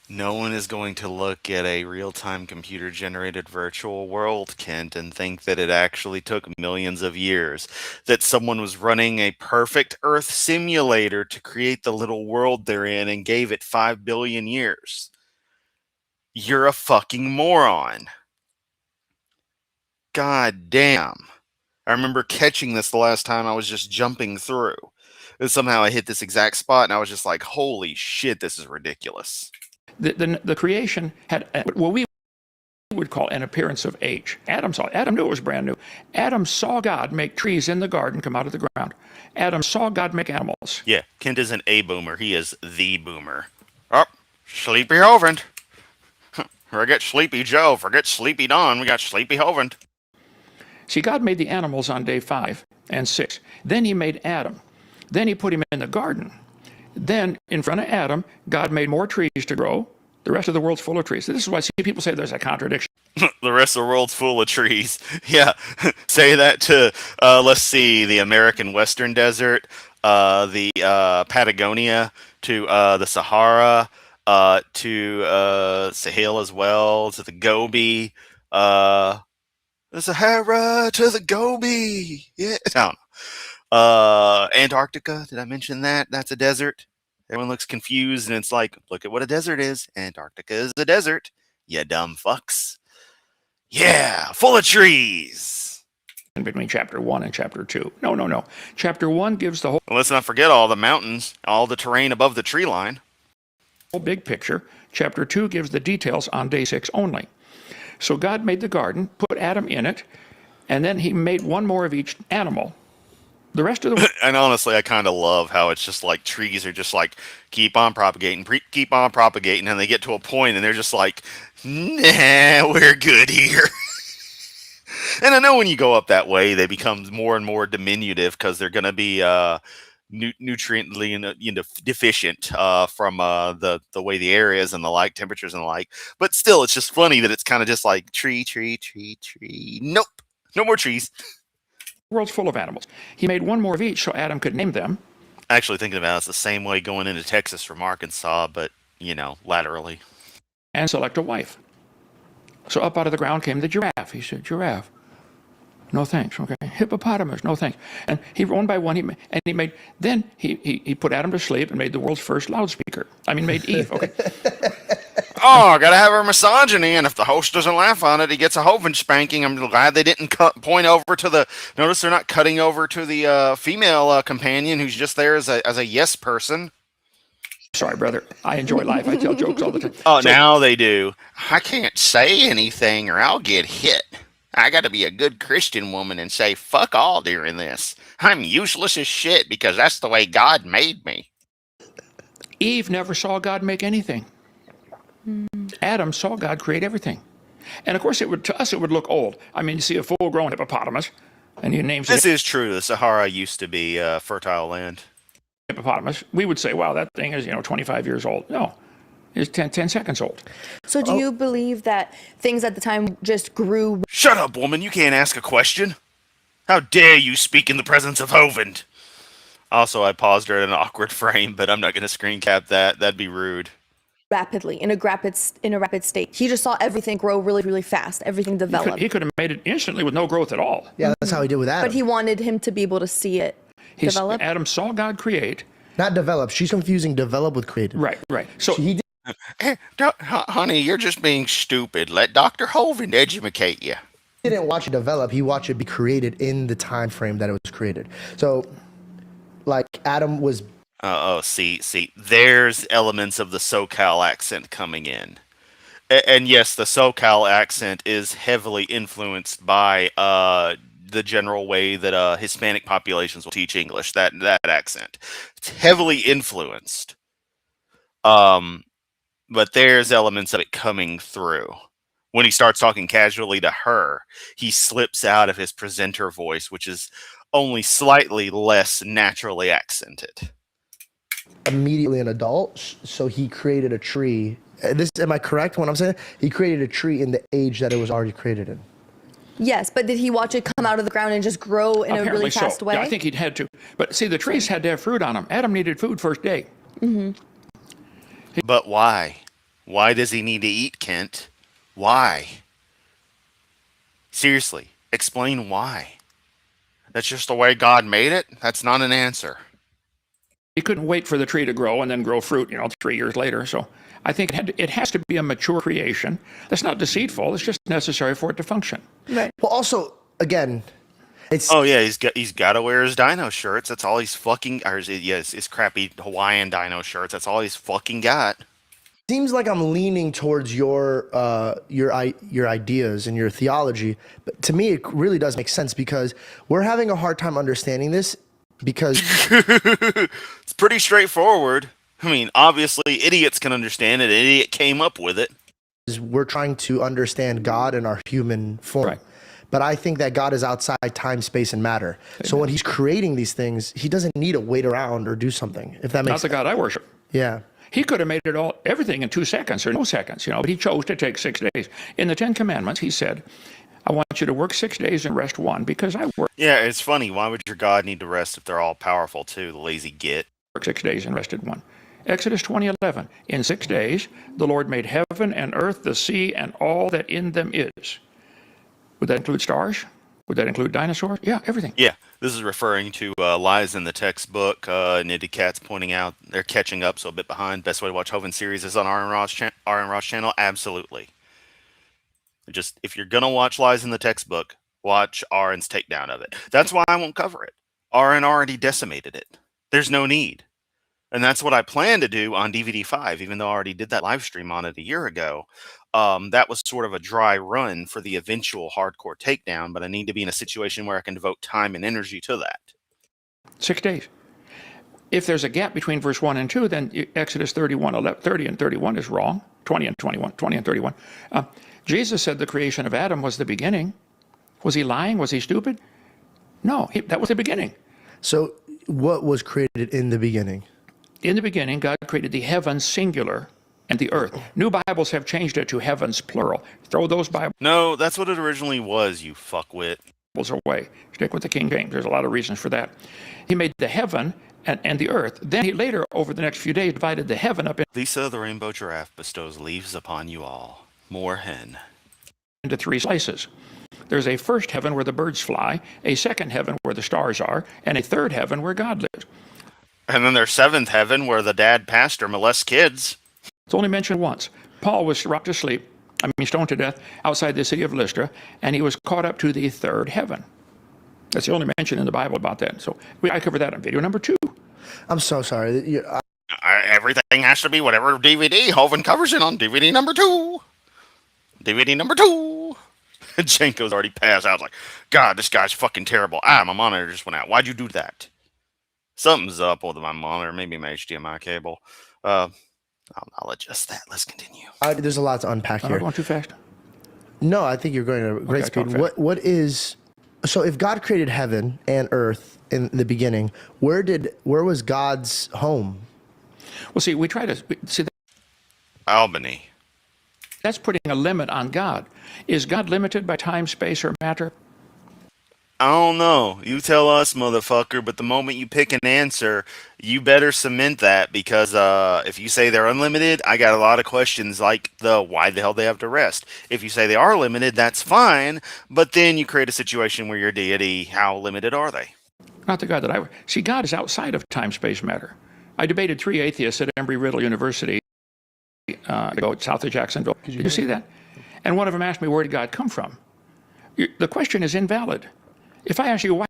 No one is going to look at a real-time computer-generated virtual world, Kent, and think that it actually took millions of years. That someone was running a perfect Earth simulator to create the little world they're in and gave it 5 billion years. You're a fucking moron. God damn. I remember catching this the last time I was just jumping through. And somehow I hit this exact spot and I was just like, holy shit, this is ridiculous. the creation had what we would call an appearance of age. Adam knew it was brand new. Adam saw God make trees in the garden come out of the ground. Adam saw God make animals. Yeah, Kent isn't a boomer. He is the boomer. Oh, Sleepy Hovind. Forget Sleepy Joe. Forget Sleepy Don. We got Sleepy Hovind. See, God made the animals on day 5 and 6. Then he made Adam. Then he put him in the garden. Then, in front of Adam, God made more trees to grow. The rest of the world's full of trees. This is why people say there's a contradiction. The rest of the world's full of trees. Yeah, say that to, let's see, the American Western Desert, the Patagonia, to the Sahara, to Sahel as well, to the Gobi, the Sahara to the Gobi. Yeah, I don't know. Antarctica, did I mention that? That's a desert. Everyone looks confused, and it's like, look at what a desert is. Antarctica is a desert. You dumb fucks. Yeah, full of trees. Between chapter 1 and chapter 2. No. Chapter 1 gives the whole Let's not forget all the mountains, all the terrain above the tree line. big picture. Chapter 2 gives the details on day 6 only. So God made the garden, put Adam in it, and then he made one more of each animal. The rest of the And honestly, I kind of love how it's just like trees are just like, keep on propagating, keep on propagating, and they get to a point and they're just like, nah, we're good here. And I know when you go up that way, they become more and more diminutive because they're going to be nutriently deficient from the way the air is and the like, temperatures and the like. But still, it's just funny that it's kind of just like tree. Nope, no more trees. world's full of animals. He made one more of each so Adam could name them. Actually, thinking about it, it's the same way going into Texas from Arkansas, but, laterally. And select a wife. So up out of the ground came the giraffe. He said, giraffe. No thanks. Okay. Hippopotamus. No thanks. And he one by one he put Adam to sleep and made the world's first loudspeaker. Made Eve. Okay. Oh, gotta have her misogyny, and if the host doesn't laugh on it, he gets a Hovind spanking. I'm glad they didn't point over to the. Notice they're not cutting over to the female companion who's just there as a yes person. Sorry, brother. I enjoy life. I tell jokes all the time. Oh, now they do. I can't say anything or I'll get hit. I gotta be a good Christian woman and say fuck all during this. I'm useless as shit because that's the way God made me. Eve never saw God make anything. Adam saw God create everything. And of course, to us, it would look old. I mean, you see a full-grown hippopotamus, and he names it This is true. The Sahara used to be fertile land. hippopotamus. We would say, wow, that thing is, 25 years old. No, it's 10 seconds old. So do you believe that things at the time just grew? Shut up, woman. You can't ask a question. How dare you speak in the presence of Hovind? Also, I paused her at an awkward frame, but I'm not going to screen cap that. That'd be rude. Rapidly in a rapid state. He just saw everything grow really, really fast. Everything develop. He could have made it instantly with no growth at all. Yeah, that's how he did with Adam. But he wanted him to be able to see it develop. Adam saw God create. Not develop. She's confusing develop with created. Right. So He did. Honey, you're just being stupid. Let Dr. Hovind educate you. He didn't watch it develop. He watched it be created in the time frame that it was created. So, like Adam was. See, there's elements of the SoCal accent coming in. And yes, the SoCal accent is heavily influenced by the general way that Hispanic populations will teach English, that accent. It's heavily influenced. But there's elements of it coming through. When he starts talking casually to her, he slips out of his presenter voice, which is only slightly less naturally accented. Immediately an adult, so he created a tree. Am I correct when I'm saying he created a tree in the age that it was already created in? Yes, but did he watch it come out of the ground and just grow in a really fast way? Yeah, I think he'd had to. But see, the trees had to have fruit on them. Adam needed food first day. But why? Why does he need to eat, Kent? Why? Seriously, explain why. That's just the way God made it? That's not an answer. He couldn't wait for the tree to grow and then grow fruit, 3 years later. So I think it has to be a mature creation. That's not deceitful. It's just necessary for it to function. Right. Well, also, again, it's. Oh yeah, he's got to wear his dino shirts. That's all he's fucking. Or his crappy Hawaiian dino shirts. That's all he's fucking got. Seems like I'm leaning towards your ideas and your theology, but to me, it really does make sense because we're having a hard time understanding this. Because it's pretty straightforward. I mean, obviously, idiots can understand it. An idiot came up with it. We're trying to understand God in our human form. Right. But I think that God is outside time, space, and matter. So when he's creating these things, he doesn't need to wait around or do something, if that makes sense. Not the God I worship. Yeah. He could have made everything in 2 seconds or no seconds, but he chose to take 6 days. In the 10 Commandments, he said, I want you to work 6 days and rest 1 because I work. Yeah, it's funny. Why would your God need to rest if they're all powerful too? The lazy git. 6 days and rested 1. Exodus 20:11. In 6 days, the Lord made heaven and earth, the sea, and all that in them is. Would that include stars? Would that include dinosaurs? Yeah, everything. Yeah, this is referring to lies in the textbook. Nitty Cat's pointing out they're catching up, so a bit behind. Best way to watch Hovind series is on RN Ross channel. Absolutely. Just if you're gonna watch lies in the textbook, watch RN's takedown of it. That's why I won't cover it. RN already decimated it. There's no need. And that's what I plan to do on DVD 5, even though I already did that live stream on it a year ago. That was sort of a dry run for the eventual hardcore takedown, but I need to be in a situation where I can devote time and energy to that. 6 days. If there's a gap between verse 1 and 2, then Exodus 30 and 31 is wrong. 20 and 31. Jesus said the creation of Adam was the beginning. Was he lying? Was he stupid? No, that was the beginning. So what was created in the beginning? In the beginning, God created the heavens singular and the earth. New Bibles have changed it to heavens plural. Throw those Bibles No, that's what it originally was, you fuckwit. away. Stick with the King James. There's a lot of reasons for that. He made the heaven and the earth. Then he later, over the next few days, divided the heaven up Lisa the Rainbow Giraffe bestows leaves upon you all. More hen. into 3 slices. There's a first heaven where the birds fly, a second heaven where the stars are, and a third heaven where God lives. And then there's 7th heaven where the dad pastor molests kids. It's only mentioned once. Paul was rocked to sleep, stoned to death, outside the city of Lystra, and he was caught up to the 3rd heaven. That's the only mention in the Bible about that. So I covered that on video number 2. I'm so sorry. everything has to be whatever DVD Hovind covers it on DVD number 2. DVD number 2. Janko's already passed out. Like, God, this guy's fucking terrible. My monitor just went out. Why'd you do that? Something's up with my monitor. Maybe my HDMI cable. I'll adjust that. Let's continue. There's a lot to unpack Am I here. going too fast? No, I think you're going at a great Okay, speed. What is so? If God created heaven and earth in the beginning, where was God's home? Well, see, we try to see. Albany. That's putting a limit on God. Is God limited by time, space, or matter? I don't know. You tell us, motherfucker. But the moment you pick an answer, you better cement that, because if you say they're unlimited, I got a lot of questions like why the hell they have to rest. If you say they are limited, that's fine. But then you create a situation where your deity, how limited are they? Not the God that I see. God is outside of time, space, matter. I debated 3 atheists at Embry-Riddle University, south of Jacksonville. Did you see that? And one of them asked me, where did God come from? The question is invalid. If I ask you, why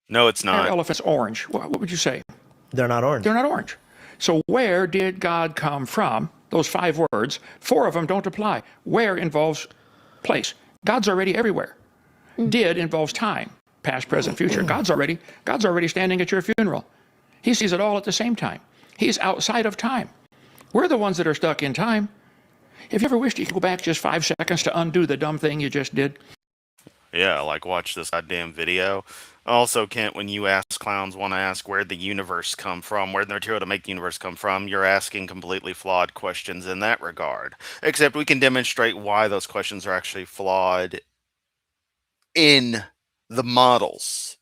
No, it's are not. elephants orange? What would you say? They're not orange. They're not orange. So where did God come from? Those 5 words, 4 of them don't apply. Where involves place. God's already everywhere. Did involves time, past, present, future. God's already standing at your funeral. He sees it all at the same time. He's outside of time. We're the ones that are stuck in time. Have you ever wished you could go back just 5 seconds to undo the dumb thing you just did? Yeah, like watch this goddamn video. Also, Kent, when you ask clowns want to ask where the universe come from, where the material to make the universe come from, you're asking completely flawed questions in that regard. Except we can demonstrate why those questions are actually flawed in the models.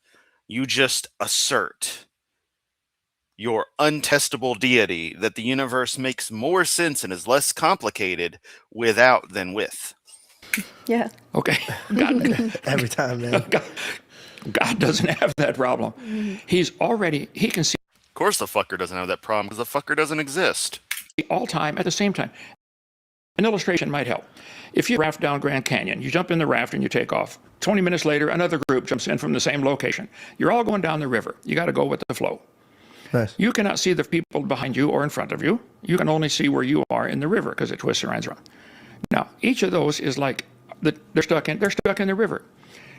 You just assert your untestable deity that the universe makes more sense and is less complicated without than with. Yeah. Okay. God, Every time, man. God doesn't have that problem. He can see Of course the fucker doesn't have that problem, because the fucker doesn't exist. all time at the same time. An illustration might help. If you raft down Grand Canyon, you jump in the raft and you take off. 20 minutes later, another group jumps in from the same location. You're all going down the river. You got to go with the flow. Nice. You cannot see the people behind you or in front of you. You can only see where you are in the river because it twists and runs around. Now, each of those is like they're stuck in the river.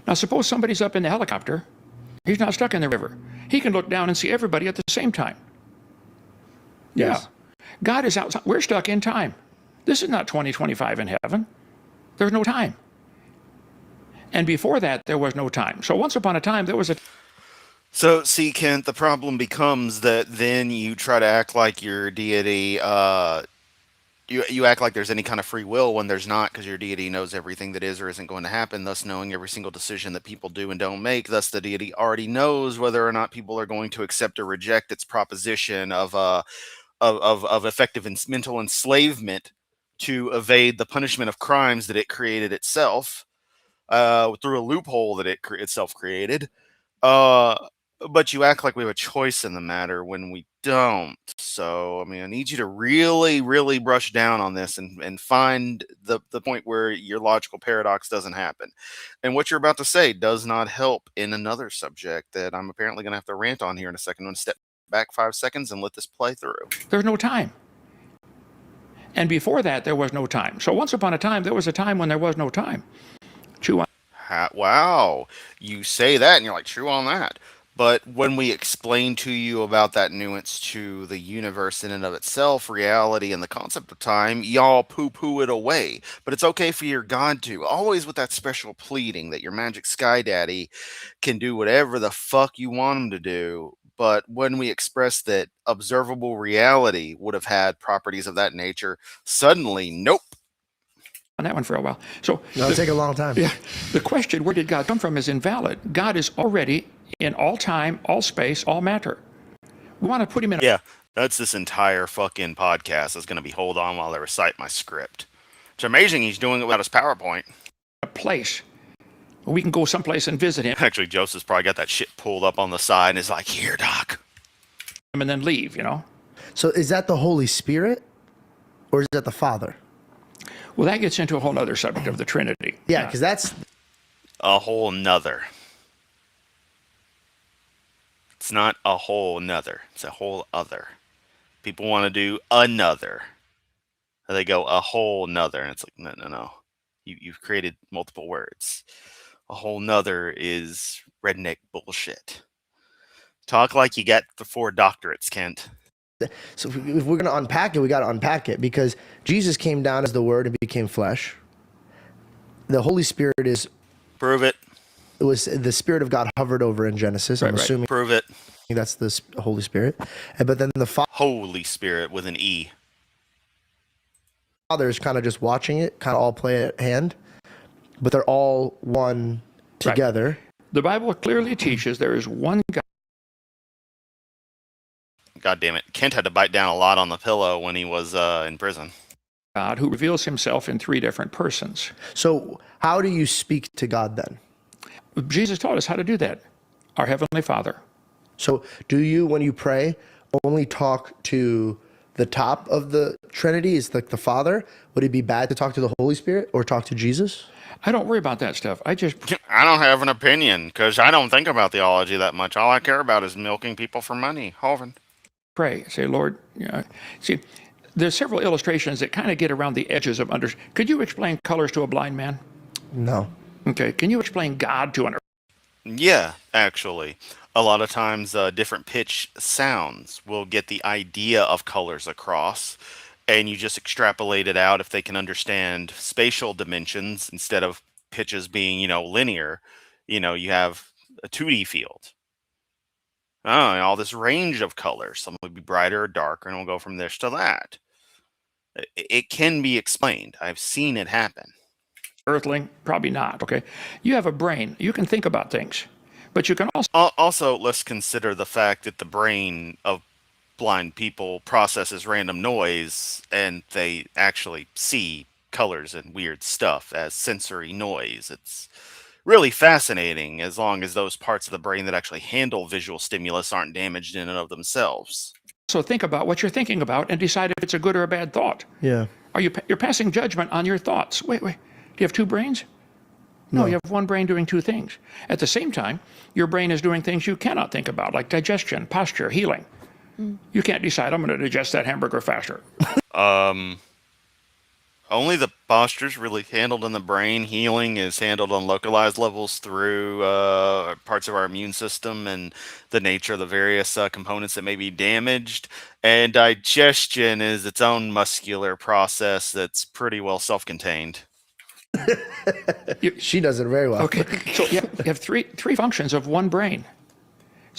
Now, suppose somebody's up in the helicopter. He's not stuck in the river. He can look down and see everybody at the same time. Yes. Yeah. God is outside. We're stuck in time. This is not 2025 in heaven. There's no time. And before that, there was no time. So once upon a time, there was a... So, see, Kent, the problem becomes that then you try to act like your deity, you act like there's any kind of free will when there's not, because your deity knows everything that is or isn't going to happen, thus knowing every single decision that people do and don't make. Thus, the deity already knows whether or not people are going to accept or reject its proposition of effective mental enslavement to evade the punishment of crimes that it created itself through a loophole that it itself created. But you act like we have a choice in the matter when we don't. So, I mean, I need you to really, really brush down on this and find the point where your logical paradox doesn't happen. And what you're about to say does not help in another subject that I'm apparently going to have to rant on here in a second. I'm going to step back 5 seconds and let this play through. There's no time. And before that, there was no time. So once upon a time, there was a time when there was no time. Chew on. Wow. You say that and you're like, true on that. But when we explain to you about that nuance to the universe in and of itself, reality, and the concept of time, y'all poo-poo it away. But it's okay for your God to. Always with that special pleading that your magic sky daddy can do whatever the fuck you want him to do. But when we express that observable reality would have had properties of that nature, suddenly, nope. On that one for a while. So It'll take a long time. Yeah, the question, where did God come from, is invalid. God is already in all time, all space, all matter. We want to put him in Yeah, that's this entire fucking podcast is going to be hold on while I recite my script. It's amazing he's doing it without his PowerPoint. a place where we can go someplace and visit him Actually, Joseph's probably got that shit pulled up on the side and is like, here, Doc. and then leave, you know? So is that the Holy Spirit or is that the Father? Well, that gets into a whole other subject of the Trinity. Yeah, because that's... A whole nother. It's not a whole nother. It's a whole other. People want to do another. They go a whole nother, and it's like, no, no, no. You've created multiple words. A whole nother is redneck bullshit. Talk like you got the 4 doctorates, Kent. So if we're going to unpack it, we got to unpack it, because Jesus came down as the Word and became flesh. The Holy Spirit Prove it. it was the Spirit of God hovered over in Genesis. I'm Right. assuming Prove it. that's the Holy Spirit. But then the Holy Spirit with an E. Father is kind of just watching it, kind of all play at hand, but they're all one together. The Bible clearly teaches there is one God. God damn it. Kent had to bite down a lot on the pillow when he was in prison. God who reveals himself in 3 different persons. So how do you speak to God then? Jesus taught us how to do that. Our Heavenly Father. So do you, when you pray, only talk to the top of the Trinity? Is like the Father? Would it be bad to talk to the Holy Spirit or talk to Jesus? I don't worry about that stuff. I just I don't have an opinion because I don't think about theology that much. All I care about is milking people for money. Hovind. pray. Say, Lord, see, there's several illustrations that kind of get around the edges of Could you explain colors to a blind man? No. Okay. Can you explain God to an? Yeah, actually. A lot of times, different pitch sounds will get the idea of colors across, and you just extrapolate it out if they can understand spatial dimensions instead of pitches being, linear. You have a 2D field. Oh, and all this range of colors. Some would be brighter or darker, and we'll go from this to that. It can be explained. I've seen it happen. Earthling? Probably not. Okay. You have a brain. You can think about things, but you can also. Also, let's consider the fact that the brain of blind people processes random noise and they actually see colors and weird stuff as sensory noise. It's really fascinating as long as those parts of the brain that actually handle visual stimulus aren't damaged in and of themselves. So think about what you're thinking about and decide if it's a good or a bad thought. Yeah. You're passing judgment on your thoughts. Wait. Do you have 2 brains? No, you have one brain doing 2 things. At the same time, your brain is doing things you cannot think about, like digestion, posture, healing. You can't decide, I'm going to digest that hamburger faster. Only the posture's really handled in the brain. Healing is handled on localized levels through parts of our immune system and the nature of the various components that may be damaged. And digestion is its own muscular process that's pretty well self-contained. She does it very well. Okay, so you have three functions of one brain.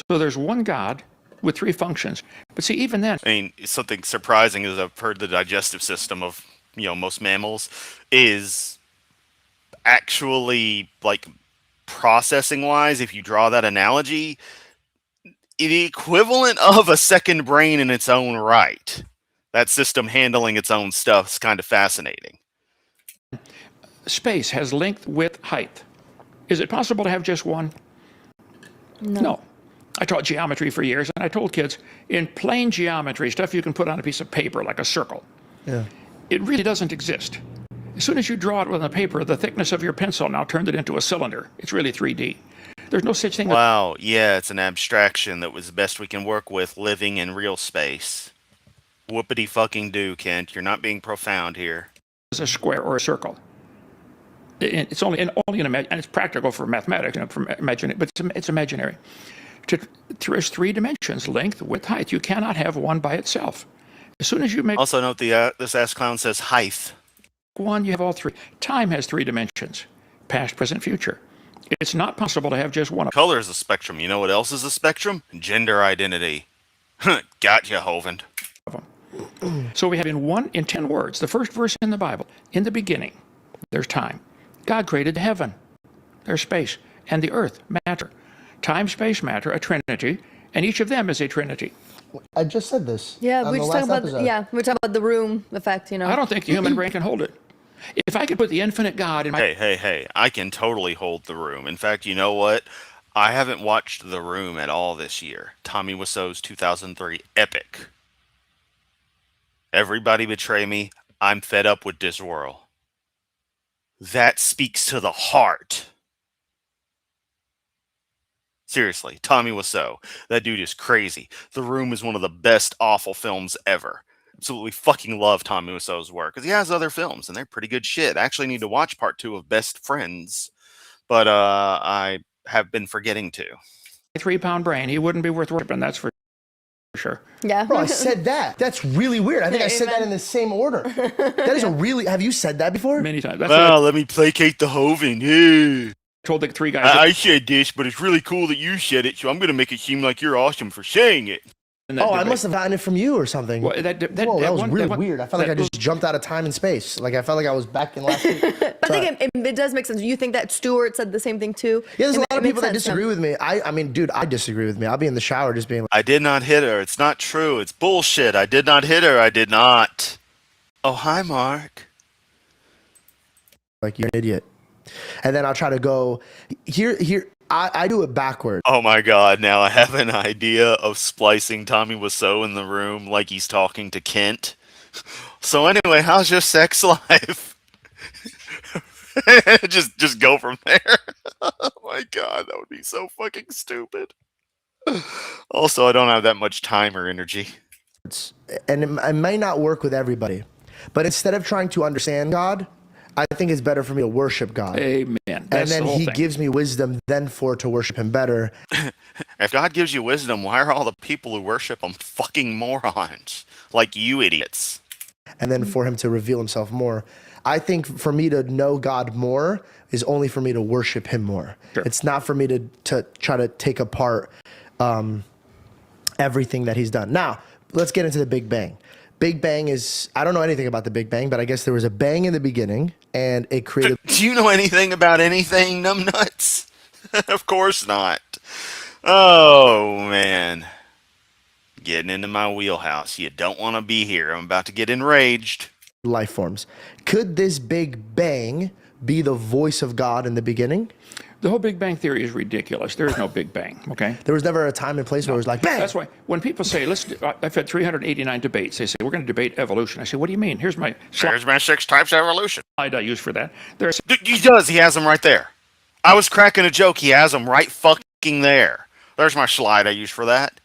So there's one God with 3 functions. But see, even then, I mean, something surprising is I've heard the digestive system of, most mammals is actually, like, processing-wise, if you draw that analogy, the equivalent of a second brain in its own right. That system handling its own stuff is kind of fascinating. space has length, width, height. Is it possible to have just one? No. I taught geometry for years, and I told kids, in plain geometry, stuff you can put on a piece of paper, like a circle, it really doesn't exist. As soon as you draw it on the paper, the thickness of your pencil now turned it into a cylinder. It's really 3D. There's no such thing Wow, yeah, it's an abstraction that was the best we can work with living in real space. Whoopity fucking do, Kent. You're not being profound here. as a square or a circle. It's only an and it's practical for mathematics, for imaginary, but it's imaginary. There's 3 dimensions: length, width, height. You cannot have one by itself. As soon as you make Also note this ass clown says height. one, you have all 3. Time has 3 dimensions: past, present, future. It's not possible to have just one. Color is a spectrum. You know what else is a spectrum? Gender identity. Gotcha, Hovind. So we have in 10 words, the first verse in the Bible, in the beginning, there's time. God created heaven, there's space, and the earth, matter. Time, space, matter, a trinity, and each of them is a trinity. I just said this. Yeah, on we're the just talking last about episode. we're talking about the room effect, I don't think the human brain can hold it. If I could put the infinite God in my... Hey, I can totally hold the room. In fact, you know what? I haven't watched The Room at all this year. Tommy Wiseau's 2003 epic. Everybody betray me. I'm fed up with this world. That speaks to the heart. Seriously, Tommy Wiseau. That dude is crazy. The Room is one of the best awful films ever. Absolutely fucking love Tommy Wiseau's work because he has other films and they're pretty good shit. I actually need to watch part 2 of Best Friends, but I have been forgetting to. 3-pound brain. He wouldn't be worth worshiping, that's for sure. Yeah. Bro, I said that. That's really weird. I think I said that in the same order. That is a really. Have you said that before? Many times. That's what I Let me placate the Hovind. Yeah. told the 3 guys. I said this, but it's really cool that you said it, so I'm going to make it seem like you're awesome for saying it. Oh, I must have gotten it from you or something. Well, Whoa, that was really weird. I felt like I just jumped out of time and space. Like I felt like I was back in last week. But I think it does make sense. You think that Stuart said the same thing too? Yeah, there's a It lot of makes people that sense. disagree with me. I mean, dude, I disagree with me. I'll be in the shower just being like, I did not hit her. It's not true. It's bullshit. I did not hit her. I did not. Oh, hi, Mark. you're an idiot. And then I'll try to go here. I do it backwards. Oh my god, now I have an idea of splicing Tommy Wiseau in the room like he's talking to Kent. So anyway, how's your sex life? just go from there. Oh my god, that would be so fucking stupid. Also, I don't have that much time or energy. And it may not work with everybody, but instead of trying to understand God, I think it's better for me to worship God. Amen. And That's then the whole he thing. gives me wisdom then to worship him better. If God gives you wisdom, why are all the people who worship him fucking morons? Like you idiots. And then for him to reveal himself more. I think for me to know God more is only for me to worship him more. Sure. It's not for me to try to take apart everything that he's done. Now, let's get into the Big Bang. Big Bang is, I don't know anything about the Big Bang, but I guess there was a bang in the beginning and it created. Do you know anything about anything, numbnuts? Of course not. Oh, man. Getting into my wheelhouse. You don't want to be here. I'm about to get enraged. Life forms. Could this Big Bang be the voice of God in the beginning? The whole Big Bang theory is ridiculous. There is no Big Bang, okay? There was never a time and place where it was like, bang! That's why when people say, I've had 389 debates. They say, we're going to debate evolution. I say, what do you mean? Here's my There's my 6 types of evolution. slide I use for that. There's He does. He has them right there. I was cracking a joke. He has them right fucking there. There's my slide I used for that.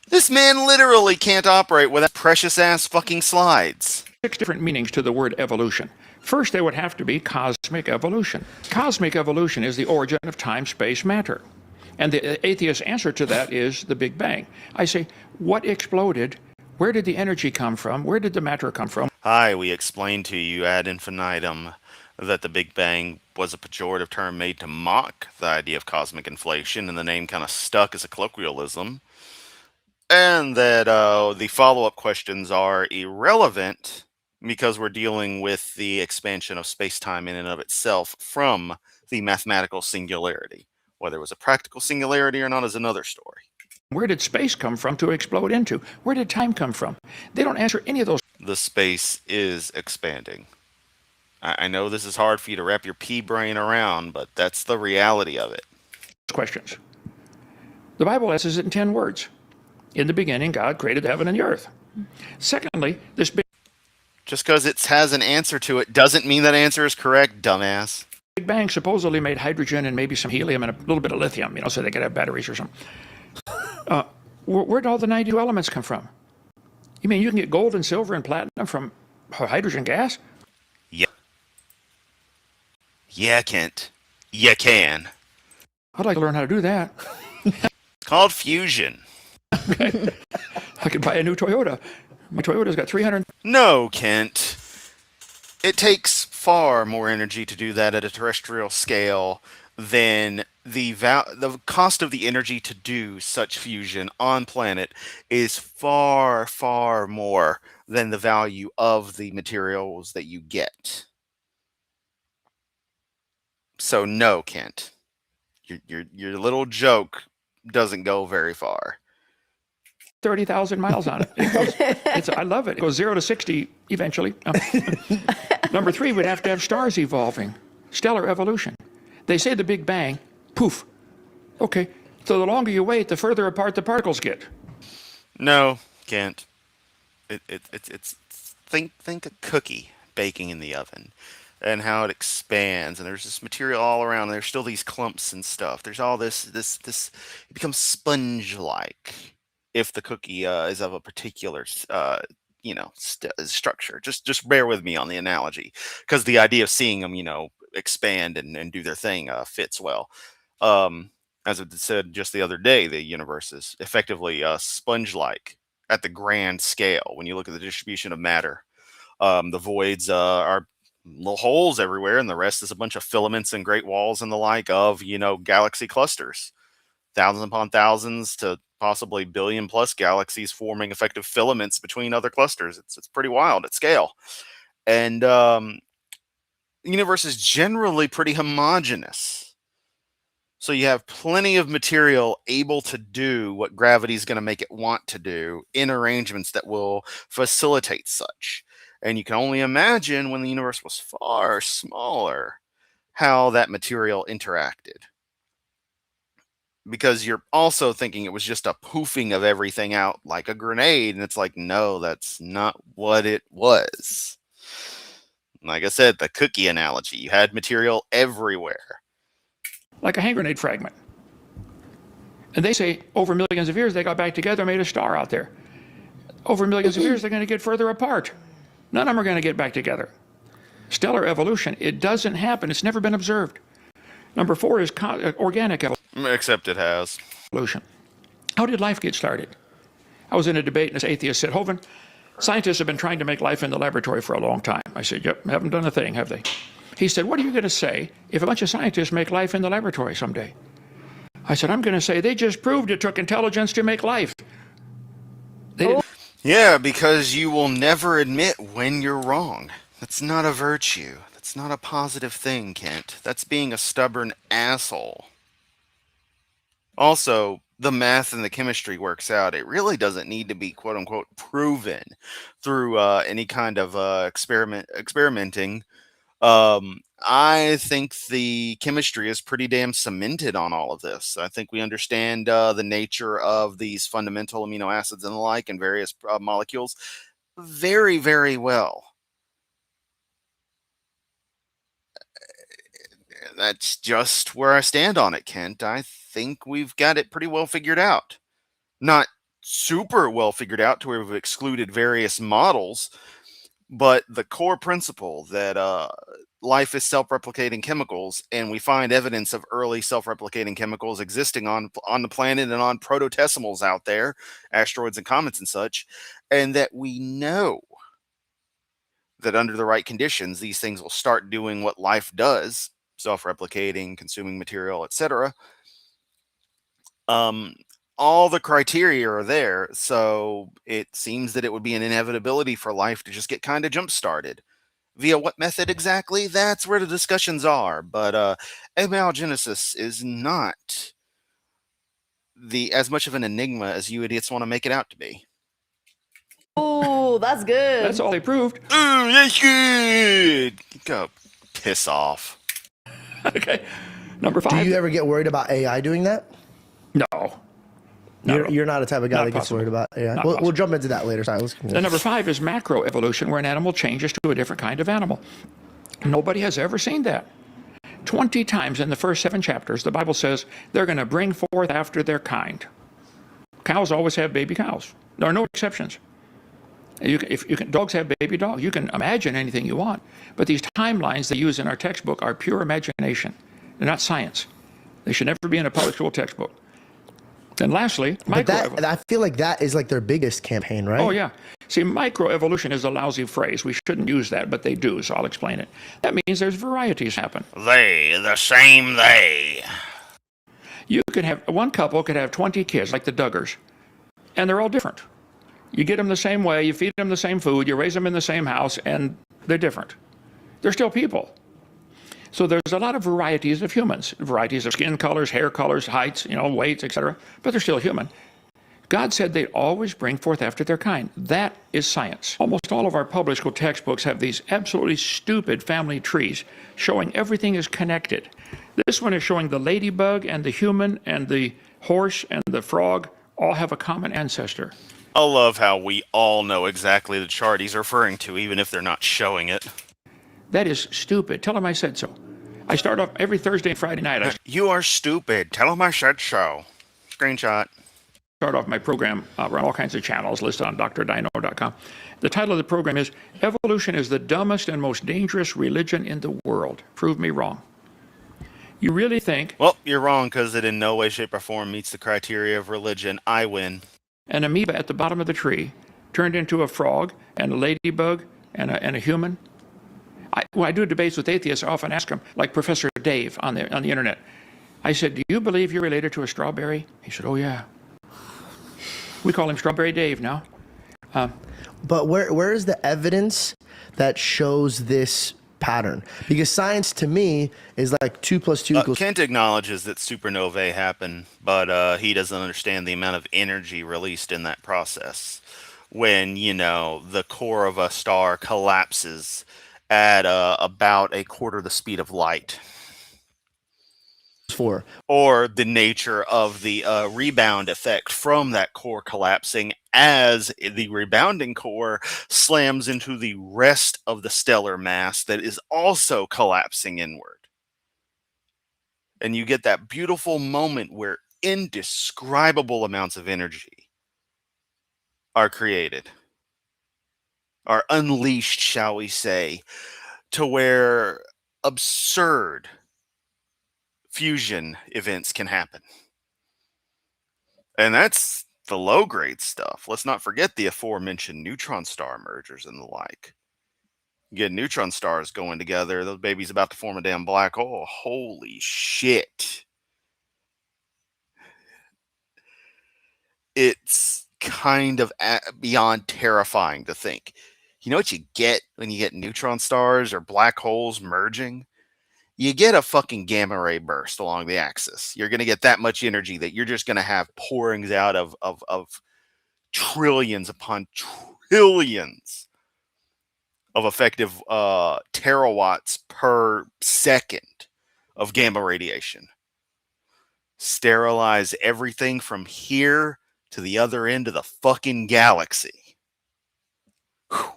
This man literally can't operate without precious ass fucking slides. 6 different meanings to the word evolution. First, there would have to be cosmic evolution. Cosmic evolution is the origin of time, space, matter. And the atheist answer to that is the Big Bang. I say, what exploded? Where did the energy come from? Where did the matter come from? Hi, we explained to you ad infinitum that the Big Bang was a pejorative term made to mock the idea of cosmic inflation, and the name kind of stuck as a colloquialism. And that the follow-up questions are irrelevant because we're dealing with the expansion of space-time in and of itself from the mathematical singularity. Whether it was a practical singularity or not is another story. Where did space come from to explode into? Where did time come from? They don't answer any of those The space is expanding. I know this is hard for you to wrap your pea brain around, but that's the reality of it. questions. The Bible answers it in 10 words. In the beginning, God created the heaven and the earth. Secondly, this Just because it has an answer to it doesn't mean that answer is correct, dumbass. Big Bang supposedly made hydrogen and maybe some helium and a little bit of lithium, so they could have batteries or something. Where'd all the 92 elements come from? You mean you can get gold and silver and platinum from hydrogen gas? Yeah. Yeah, Kent. You can. I'd like to learn how to do that. It's called fusion. I could buy a new Toyota. My Toyota's got 300. No, Kent. It takes far more energy to do that at a terrestrial scale than the cost of the energy to do such fusion on planet is far, far more than the value of the materials that you get. So no, Kent. Your little joke doesn't go very far. 30,000 miles on it. I love it. It goes 0 to 60 eventually. Number 3, we'd have to have stars evolving. Stellar evolution. They say the Big Bang, poof. Okay, so the longer you wait, the further apart the particles get. No, Kent. It's think a cookie baking in the oven. and how it expands, and there's this material all around, and there's still these clumps and stuff. There's all this it becomes sponge like if the cookie is of a particular structure. Just bear with me on the analogy, because the idea of seeing them expand and do their thing fits well. um as I said just the other day, the universe is effectively sponge like at the grand scale. When you look at the distribution of matter, the voids are little holes everywhere, and the rest is a bunch of filaments and great walls and the like of galaxy clusters, thousands upon thousands to possibly billion plus galaxies forming effective filaments between other clusters. It's pretty wild at scale. And the universe is generally pretty homogeneous. So you have plenty of material able to do what gravity is going to make it want to do in arrangements that will facilitate such. And you can only imagine when the universe was far smaller how that material interacted. Because you're also thinking it was just a poofing of everything out like a grenade, and it's like, no, that's not what it was. Like I said, the cookie analogy, you had material everywhere. Like a hand grenade fragment. And they say over millions of years they got back together and made a star out there. Over millions of years they're going to get further apart. None of them are going to get back together. Stellar evolution, it doesn't happen. It's never been observed. Number 4 is organic Except it has. evolution. How did life get started? I was in a debate and this atheist said, Hovind, scientists have been trying to make life in the laboratory for a long time. I said, yep, haven't done a thing, have they? He said, what are you going to say if a bunch of scientists make life in the laboratory someday? I said, I'm going to say they just proved it took intelligence to make life. They didn't. Yeah, because you will never admit when you're wrong. That's not a virtue. That's not a positive thing, Kent. That's being a stubborn asshole. Also, the math and the chemistry works out. It really doesn't need to be quote unquote proven through any kind of experimenting. I think the chemistry is pretty damn cemented on all of this. I think we understand the nature of these fundamental amino acids and the like and various molecules very, very well. That's just where I stand on it, Kent. I think we've got it pretty well figured out. Not super well figured out to where we've excluded various models, but the core principle that life is self-replicating chemicals, and we find evidence of early self-replicating chemicals existing on the planet and on prototesimals out there, asteroids and comets and such, and that we know that under the right conditions, these things will start doing what life does, self-replicating, consuming material, etc. All the criteria are there, so it seems that it would be an inevitability for life to just get kind of jump-started. Via what method exactly? That's where the discussions are. But abiogenesis is not as much of an enigma as you idiots want to make it out to be. Oh, that's good. That's all they proved. Ooh, that's good. Go piss off. Okay. Number 5. Do you ever get worried about AI doing that? No. You're not a type of guy Not that gets possible. worried about AI. Not We'll possible. jump into that later. Sorry, Then number 5 is macroevolution, where an animal changes to a different kind of animal. Nobody has ever seen that. 20 times in the first 7 chapters, the Bible says they're going to bring forth after their kind. Cows always have baby cows. There are no exceptions. Dogs have baby dogs. You can imagine anything you want. But these timelines they use in our textbook are pure imagination. They're not science. They should never be in a public school textbook. And lastly, microevolution. I feel like that is like their biggest campaign, right? Oh, yeah. See, microevolution is a lousy phrase. We shouldn't use that, but they do, so I'll explain it. That means there's varieties happen. The same they. You could have, one couple could have 20 kids, like the Duggars, and they're all different. You get them the same way, you feed them the same food, you raise them in the same house, and they're different. They're still people. So there's a lot of varieties of humans, varieties of skin colors, hair colors, heights, weights, etc. But they're still human. God said they'd always bring forth after their kind. That is science. Almost all of our public school textbooks have these absolutely stupid family trees showing everything is connected. This one is showing the ladybug and the human and the horse and the frog all have a common ancestor. I love how we all know exactly the chart he's referring to, even if they're not showing it. That is stupid. Tell him I said so. I start off every Thursday and Friday night. I You are stupid. Tell him I said so. Screenshot. start off my program around all kinds of channels listed on drdino.com. The title of the program is Evolution is the Dumbest and Most Dangerous Religion in the World. Prove me wrong. You really think Well, you're wrong because it in no way, shape, or form meets the criteria of religion. I win. an amoeba at the bottom of the tree turned into a frog and a ladybug and a human? When I do debates with atheists, I often ask them, like Professor Dave on the internet, I said, do you believe you're related to a strawberry? He said, oh, yeah. We call him Strawberry Dave now. But where is the evidence that shows this pattern? Because science to me is like 2 + 2 equals. Kent acknowledges that supernovae happen, but he doesn't understand the amount of energy released in that process. When, the core of a star collapses at about a quarter the speed of light. For Or the nature of the rebound effect from that core collapsing as the rebounding core slams into the rest of the stellar mass that is also collapsing inward. And you get that beautiful moment where indescribable amounts of energy are created, are unleashed, shall we say, to where absurd fusion events can happen. And that's the low grade stuff. Let's not forget the aforementioned neutron star mergers and the like. You get neutron stars going together, those babies about to form a damn black hole. Holy shit. It's kind of beyond terrifying to think. You know what you get when you get neutron stars or black holes merging? You get a fucking gamma ray burst along the axis. You're going to get that much energy that you're just going to have pourings out of trillions upon trillions of effective terawatts per second of gamma radiation. Sterilize everything from here to the other end of the fucking galaxy. Whew.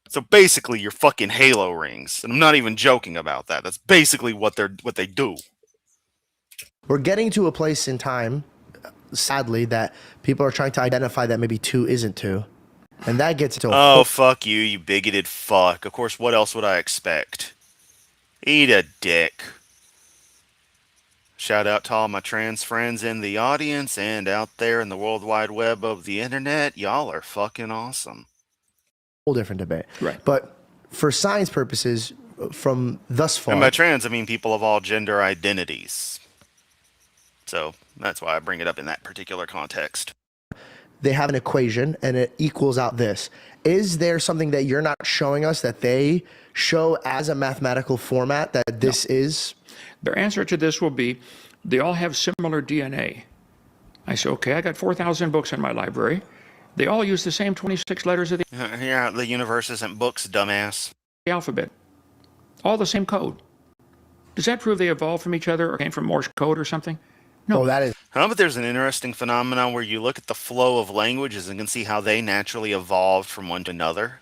So basically, you're fucking Halo rings, and I'm not even joking about that. That's basically what they do. We're getting to a place in time, sadly, that people are trying to identify that maybe 2 isn't 2, and that gets into Oh, fuck you, you bigoted fuck. Of course, what else would I expect? Eat a dick. Shout out to all my trans friends in the audience and out there in the World Wide Web of the internet. Y'all are fucking awesome. whole different debate. Right. But for science purposes, from thus far, And by trans, I mean people of all gender identities. So that's why I bring it up in that particular context. they have an equation and it equals out this. Is there something that you're not showing us that they show as a mathematical format that this is? Their answer to this will be, they all have similar DNA. I say, okay, I got 4,000 books in my library. They all use the same 26 letters of the Yeah, the universe isn't books, dumbass. alphabet. All the same code. Does that prove they evolved from each other or came from Morse code or something? No. Oh, that is. But there's an interesting phenomenon where you look at the flow of languages and can see how they naturally evolved from one to another.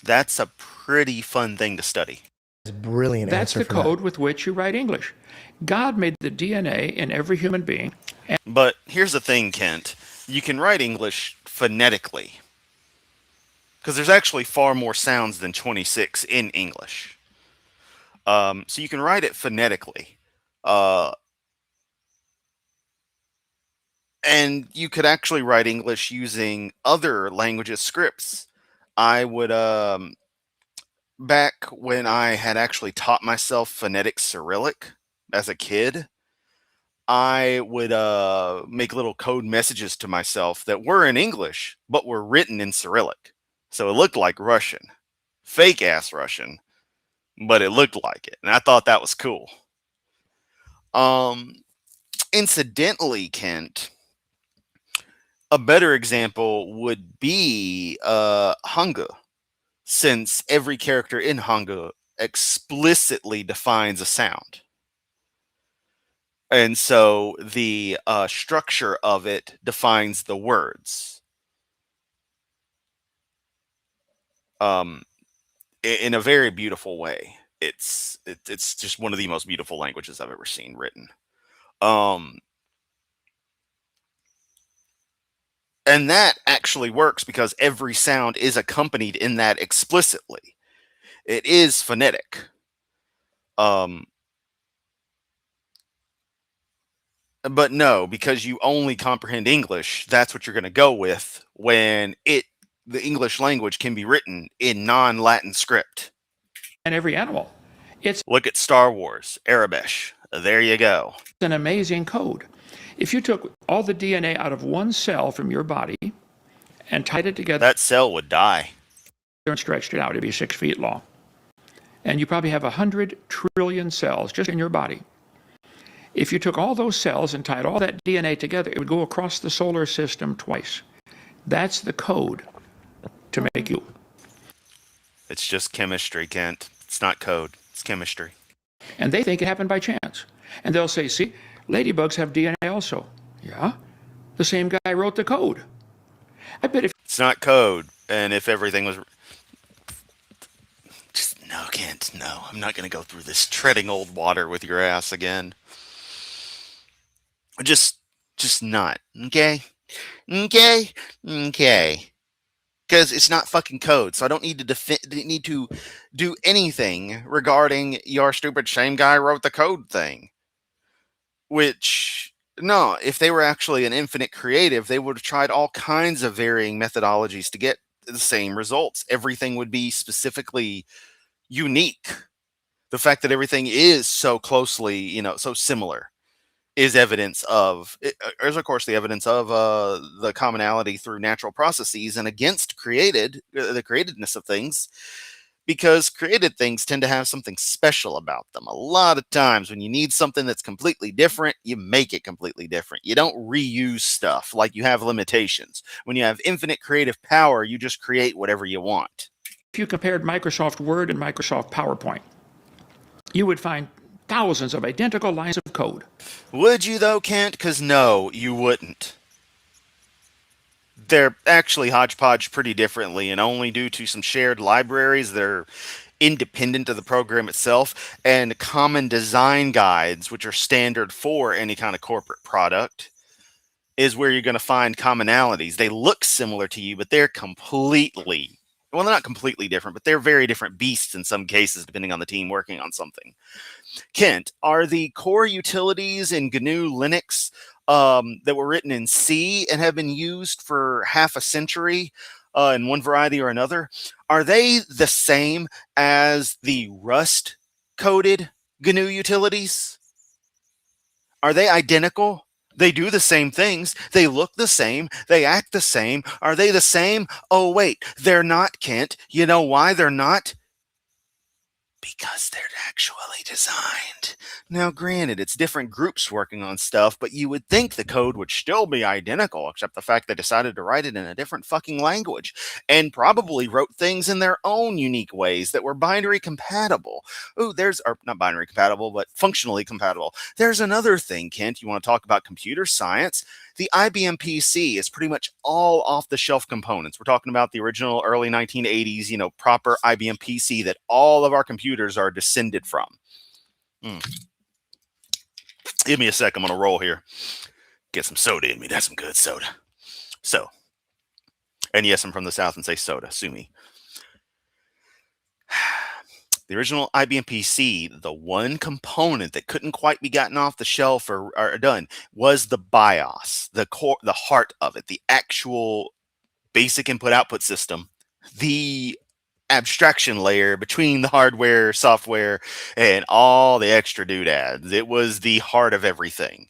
That's a pretty fun thing to study. Brilliant That's answer the for that. code with which you write English. God made the DNA in every human being. But here's the thing, Kent. You can write English phonetically. Because there's actually far more sounds than 26 in English. So you can write it phonetically. And you could actually write English using other languages' scripts. I would, back when I had actually taught myself phonetic Cyrillic as a kid, I would make little code messages to myself that were in English, but were written in Cyrillic. So it looked like Russian. Fake ass Russian, but it looked like it. And I thought that was cool. Incidentally, Kent, a better example would be Hanga, since every character in Hanga explicitly defines a sound. And so the structure of it defines the words. um, in a very beautiful way. It's just one of the most beautiful languages I've ever seen written. Um, and that actually works because every sound is accompanied in that explicitly. It is phonetic. Um, but no, because you only comprehend English, that's what you're going to go with when the English language can be written in non-Latin script. And every animal. It's Look at Star Wars, Arabish. There you go. an amazing code. If you took all the DNA out of one cell from your body and tied it together That cell would die. and stretched it out, it'd be 6 feet long. And you probably have 100 trillion cells just in your body. If you took all those cells and tied all that DNA together, it would go across the solar system twice. That's the code to make you. It's just chemistry, Kent. It's not code. It's chemistry. And they think it happened by chance. And they'll say, see, ladybugs have DNA also. Yeah? The same guy wrote the code. I bet if It's not code. And if everything was... Just, no, Kent, no. I'm not going to go through this treading old water with your ass again. Just not. Okay? Okay? Okay. Because it's not fucking code, so I don't need to do anything regarding your stupid same guy wrote the code thing. Which, no, if they were actually an infinite creative, they would have tried all kinds of varying methodologies to get the same results. Everything would be specifically unique. The fact that everything is so closely, so similar is evidence of, is of course the evidence of the commonality through natural processes and against the createdness of things, because created things tend to have something special about them. A lot of times when you need something that's completely different, you make it completely different. You don't reuse stuff like you have limitations. When you have infinite creative power, you just create whatever you want. you compared Microsoft Word and Microsoft PowerPoint, you would find thousands of identical lines of code. Would you though, Kent? Because no, you wouldn't. They're actually hodgepodge pretty differently, and only due to some shared libraries that are independent of the program itself, and common design guides, which are standard for any kind of corporate product, is where you're going to find commonalities. They look similar to you, but they're completely, well, they're not completely different, but they're very different beasts in some cases, depending on the team working on something. Kent, are the core utilities in GNU Linux that were written in C and have been used for half a century in one variety or another, are they the same as the Rust-coded GNU utilities? Are they identical? They do the same things. They look the same. They act the same. Are they the same? Oh, wait, they're not, Kent. You know why they're not? Because they're actually designed. Now, granted, it's different groups working on stuff, but you would think the code would still be identical, except the fact they decided to write it in a different fucking language, and probably wrote things in their own unique ways that were binary compatible. Ooh, or not binary compatible, but functionally compatible. There's another thing, Kent. You want to talk about computer science? The IBM PC is pretty much all off-the-shelf components. We're talking about the original early 1980s, proper IBM PC that all of our computers are descended from. Give me a sec. I'm on a roll here. Get some soda in me. That's some good soda. So, and yes, I'm from the South and say soda. Sue me. The original IBM PC, the one component that couldn't quite be gotten off the shelf or done was the BIOS, the core, the heart of it, the actual basic input-output system, the abstraction layer between the hardware, software, and all the extra doodads. It was the heart of everything.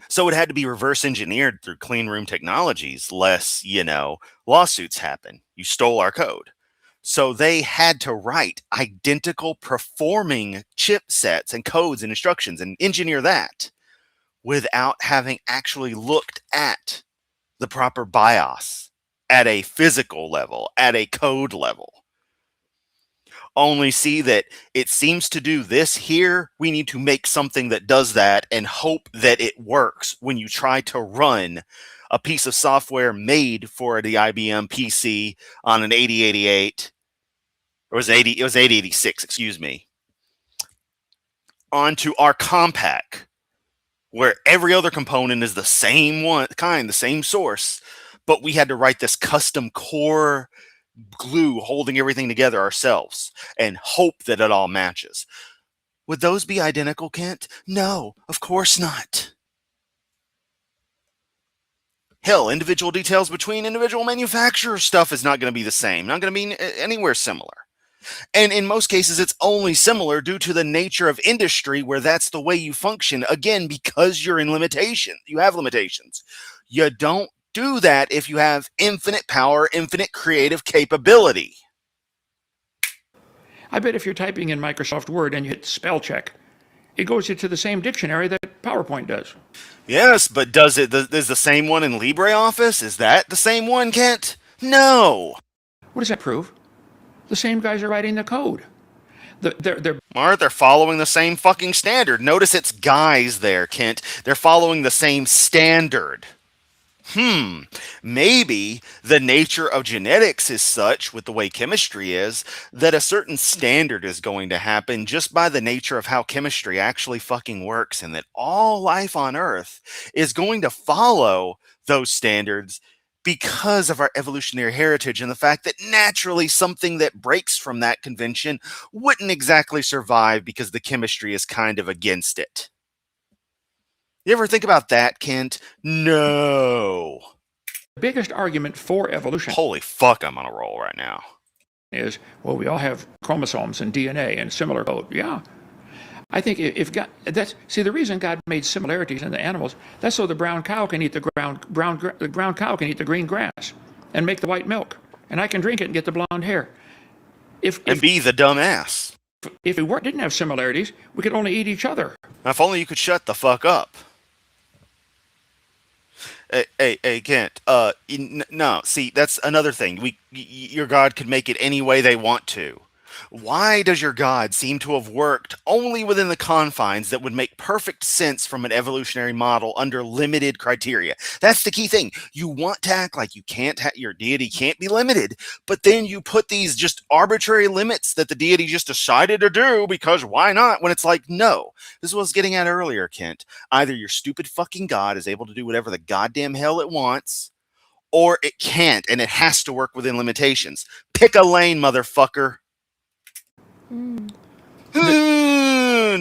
So it had to be reverse engineered through clean room technologies, lest, lawsuits happen. You stole our code. So they had to write identical performing chipsets and codes and instructions and engineer that without having actually looked at the proper BIOS at a physical level, at a code level. Only see that it seems to do this here. We need to make something that does that and hope that it works when you try to run a piece of software made for the IBM PC on an 8088, or it was 8086, excuse me, onto our Compaq, where every other component is the same the same source, but we had to write this custom core glue holding everything together ourselves and hope that it all matches. Would those be identical, Kent? No, of course not. Hell, individual details between individual manufacturer stuff is not going to be the same, not going to be anywhere similar. And in most cases, it's only similar due to the nature of industry where that's the way you function. Again, because you're in limitation. You have limitations. You don't do that if you have infinite power, infinite creative capability. I bet if you're typing in Microsoft Word and you hit spell check, it goes into the same dictionary that PowerPoint does. Yes, but is the same one in LibreOffice? Is that the same one, Kent? No. What does that prove? The same guys are writing the code. They're following the same fucking standard. Notice it's guys there, Kent. They're following the same standard. Maybe the nature of genetics is such, with the way chemistry is, that a certain standard is going to happen just by the nature of how chemistry actually fucking works, and that all life on Earth is going to follow those standards because of our evolutionary heritage and the fact that naturally something that breaks from that convention wouldn't exactly survive because the chemistry is kind of against it. You ever think about that, Kent? No. The biggest argument for evolution. Holy fuck, I'm on a roll right now. Is, well, we all have chromosomes and DNA and similar code. Yeah. I think if God, the reason God made similarities in the animals, that's so the brown cow can eat the brown cow can eat the green grass and make the white milk, and I can drink it and get the blonde hair. And be the dumb ass. If we didn't have similarities, we could only eat each other. If only you could shut the fuck up. Hey, Kent. No. See, that's another thing. Your God could make it any way they want to. Why does your God seem to have worked only within the confines that would make perfect sense from an evolutionary model under limited criteria? That's the key thing. You want to act like your deity can't be limited, but then you put these just arbitrary limits that the deity just decided to do because why not? When it's like, no. This is what I was getting at earlier, Kent. Either your stupid fucking God is able to do whatever the goddamn hell it wants, or it can't, and it has to work within limitations. Pick a lane, motherfucker.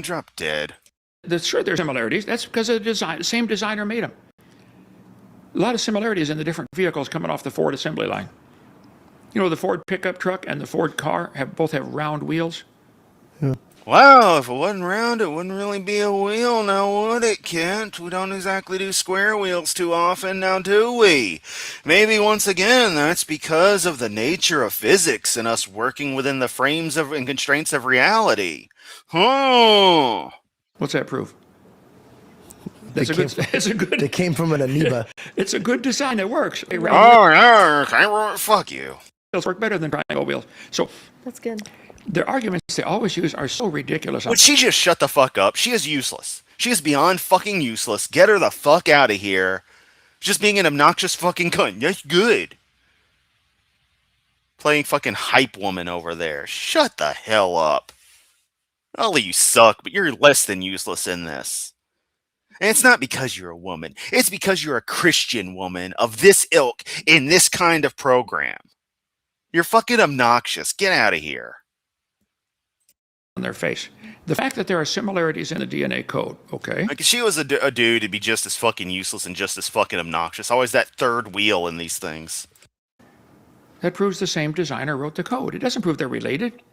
Drop dead. Sure, there's similarities. That's because of the design. The same designer made them. A lot of similarities in the different vehicles coming off the Ford assembly line. You know, the Ford pickup truck and the Ford car both have round wheels. Yeah. Well, if it wasn't round, it wouldn't really be a wheel now, would it, Kent? We don't exactly do square wheels too often now, do we? Maybe once again, that's because of the nature of physics and us working within the frames and constraints of reality. Huh. What's that prove? That's a good. They came from an amoeba. It's a good design that works. Fuck you. Wheels work better than triangle wheels. So That's good. their arguments they always use are so ridiculous. Would she just shut the fuck up? She is useless. She is beyond fucking useless. Get her the fuck out of here. Just being an obnoxious fucking cunt. That's good. Playing fucking hype woman over there. Shut the hell up. Not only you suck, but you're less than useless in this. And it's not because you're a woman. It's because you're a Christian woman of this ilk in this kind of program. You're fucking obnoxious. Get out of here. On their face. The fact that there are similarities in the DNA code, okay? Like, if she was a dude, it'd be just as fucking useless and just as fucking obnoxious. Always that third wheel in these things. That proves the same designer wrote the code. It doesn't prove they're related.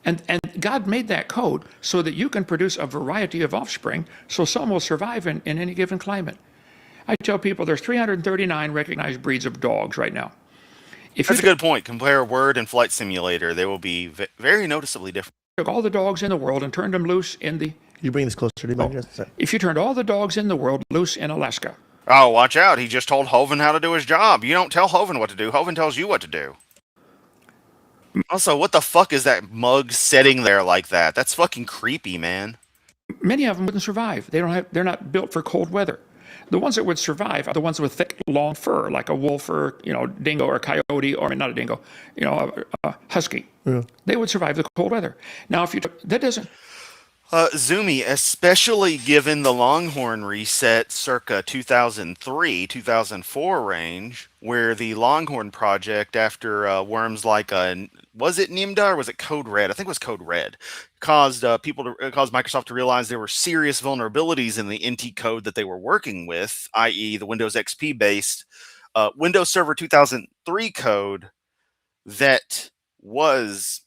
And God made that code so that you can produce a variety of offspring so some will survive in any given climate. I tell people there's 339 recognized breeds of dogs right now. That's a good point. Compare Word and Flight Simulator. They will be very noticeably different. Took all the dogs in the world and turned them loose in the... You bring this closer to me. If you turned all the dogs in the world loose in Alaska. Oh, watch out. He just told Hovind how to do his job. You don't tell Hovind what to do. Hovind tells you what to do. Also, what the fuck is that mug sitting there like that? That's fucking creepy, man. Many of them wouldn't survive. They're not built for cold weather. The ones that would survive are the ones with thick, long fur, like a wolf or, dingo or coyote, or not a dingo, a husky. Yeah. They would survive the cold weather. Now, if you took, that doesn't, Zumi, especially given the Longhorn reset circa 2003, 2004 range, where the Longhorn project, after worms like was it Nimda or was it Code Red? I think it was Code Red, caused caused Microsoft to realize there were serious vulnerabilities in the NT code that they were working with, i.e., the Windows XP based Windows Server 2003 code that was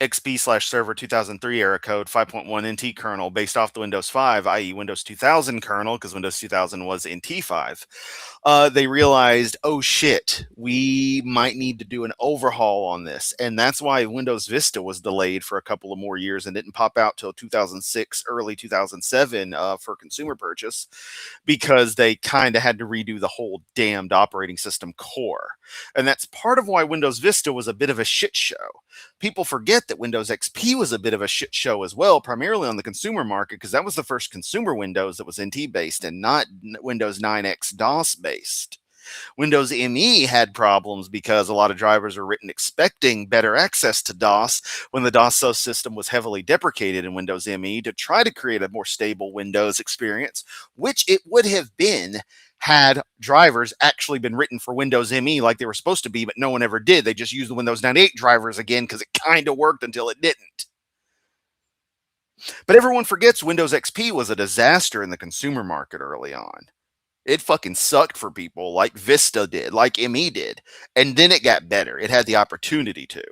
XP/server 2003 era code 5.1 NT kernel based off the Windows 5, i.e. Windows 2000 kernel, because Windows 2000 was NT 5. They realized, oh shit, we might need to do an overhaul on this. And that's why Windows Vista was delayed for a couple of more years and didn't pop out till 2006, early 2007 for consumer purchase, because they kind of had to redo the whole damned operating system core. And that's part of why Windows Vista was a bit of a shit show. People forget that Windows XP was a bit of a shit show as well, primarily on the consumer market, because that was the first consumer Windows that was NT based and not Windows 9X DOS based. Windows ME had problems because a lot of drivers were written expecting better access to DOS when the DOS system was heavily deprecated in Windows ME to try to create a more stable Windows experience, which it would have been had drivers actually been written for Windows ME like they were supposed to be, but no one ever did. They just used the Windows 98 drivers again because it kind of worked until it didn't. But everyone forgets Windows XP was a disaster in the consumer market early on. It fucking sucked for people like Vista did, like ME did. And then it got better. It had the opportunity to.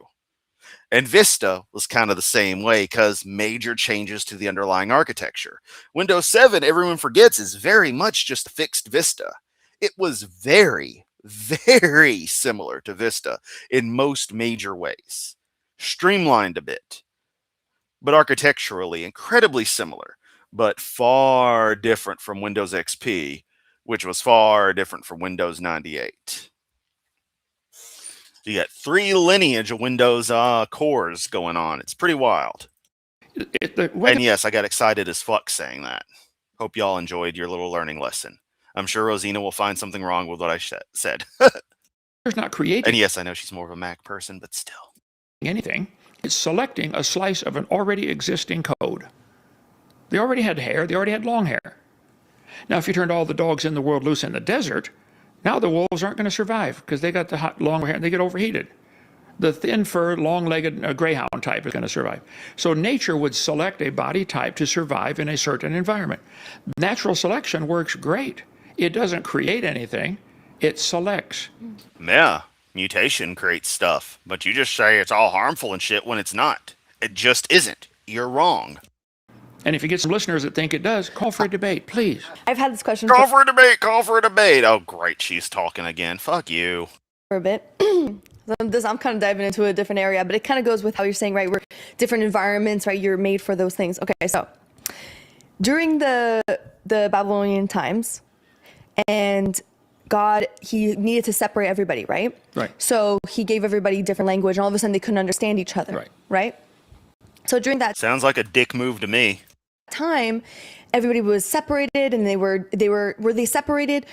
And Vista was kind of the same way because major changes to the underlying architecture. Windows 7, everyone forgets, is very much just a fixed Vista. It was very, very similar to Vista in most major ways. Streamlined a bit, but architecturally incredibly similar, but far different from Windows XP, which was far different from Windows 98. You got 3 lineage of Windows cores going on. It's pretty wild. And yes, I got excited as fuck saying that. Hope y'all enjoyed your little learning lesson. I'm sure Rosina will find something wrong with what I said. There's not creating And yes, I know she's more of a Mac person, but still. anything. It's selecting a slice of an already existing code. They already had hair. They already had long hair. Now, if you turned all the dogs in the world loose in the desert, now the wolves aren't going to survive because they got the hot, long hair and they get overheated. The thin fur, long-legged greyhound type is going to survive. So nature would select a body type to survive in a certain environment. Natural selection works great. It doesn't create anything. It selects. Yeah, mutation creates stuff, but you just say it's all harmful and shit when it's not. It just isn't. You're wrong. And if you get some listeners that think it does, call for a debate, please. I've had this question Call for a debate. Call for a debate. Oh, great. She's talking again. Fuck you. for a bit. I'm kind of diving into a different area, but it kind of goes with how you're saying, right? We're different environments, right? You're made for those things. Okay, so during the Babylonian times, and God, he needed to separate everybody, right? Right. So he gave everybody different language, and all of a sudden they couldn't understand each other, Right. right? So during that Sounds like a dick move to me. time, everybody was separated, and were they separated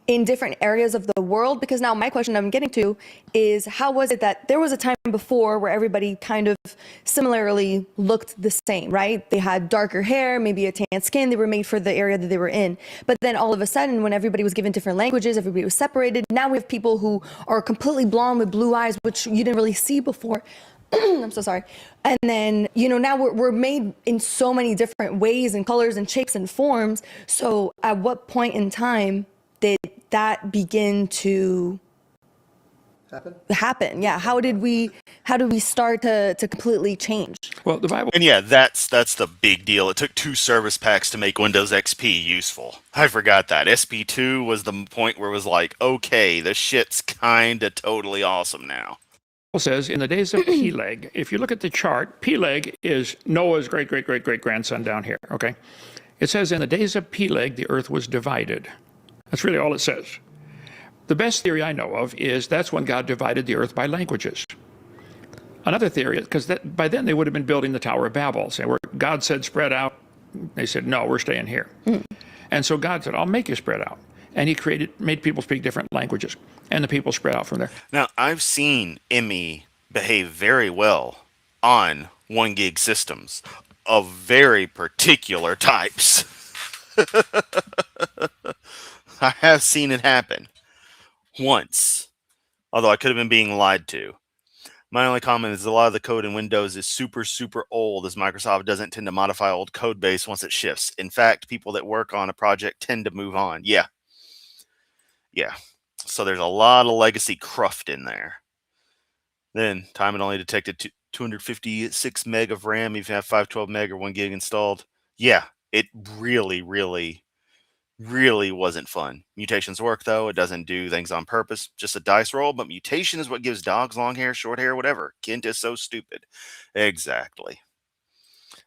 in different areas of the world? Because now my question I'm getting to is, how was it that there was a time before where everybody kind of similarly looked the same, right? They had darker hair, maybe a tan skin, they were made for the area that they were in. But then all of a sudden, when everybody was given different languages, everybody was separated. Now we have people who are completely blonde with blue eyes, which you didn't really see before. I'm so sorry. And then, now we're made in so many different ways and colors and shapes and forms. So at what point in time did that begin to happen? Yeah. How did we start to completely change? Well, the Bible. And yeah, that's the big deal. It took 2 service packs to make Windows XP useful. I forgot that. SP2 was the point where it was like, okay, this shit's kinda totally awesome now. Says in the days of Peleg, if you look at the chart, Peleg is Noah's great-great-great-great-grandson down here, okay? It says in the days of Peleg, the earth was divided. That's really all it says. The best theory I know of is that's when God divided the earth by languages. Another theory, because by then they would have been building the Tower of Babel, saying where God said spread out, they said, no, we're staying here. And so God said, I'll make you spread out. And he made people speak different languages. And the people spread out from there. Now, I've seen Emmy behave very well on 1 gig systems of very particular types. I have seen it happen once, although I could have been being lied to. My only comment is a lot of the code in Windows is super, super old, as Microsoft doesn't tend to modify old code base once it shifts. In fact, people that work on a project tend to move on. Yeah. So there's a lot of legacy cruft in there. Then time it only detected 256 meg of RAM if you have 512 meg or 1 gig installed. Yeah, it really, really, really wasn't fun. Mutations work though. It doesn't do things on purpose. Just a dice roll, but mutation is what gives dogs long hair, short hair, whatever. Kent is so stupid. Exactly.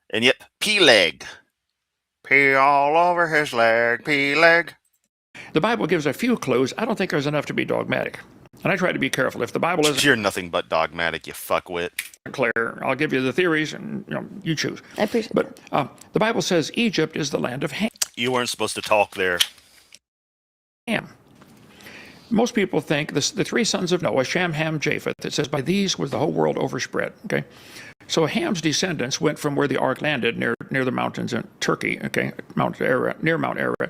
And yep, P-leg. Pee all over his leg, P-leg. The Bible gives a few clues. I don't think there's enough to be dogmatic. And I try to be careful. If the Bible isn't You're nothing but dogmatic, you fuckwit. clear, I'll give you the theories and you choose. I appreciate that. But the Bible says Egypt is the land of You weren't supposed to talk there. Ham. Most people think the three sons of Noah, Shem, Ham, Japheth, it says by these was the whole world overspread. Okay, so Ham's descendants went from where the ark landed near the mountains in Turkey. Okay, near Mount Ararat.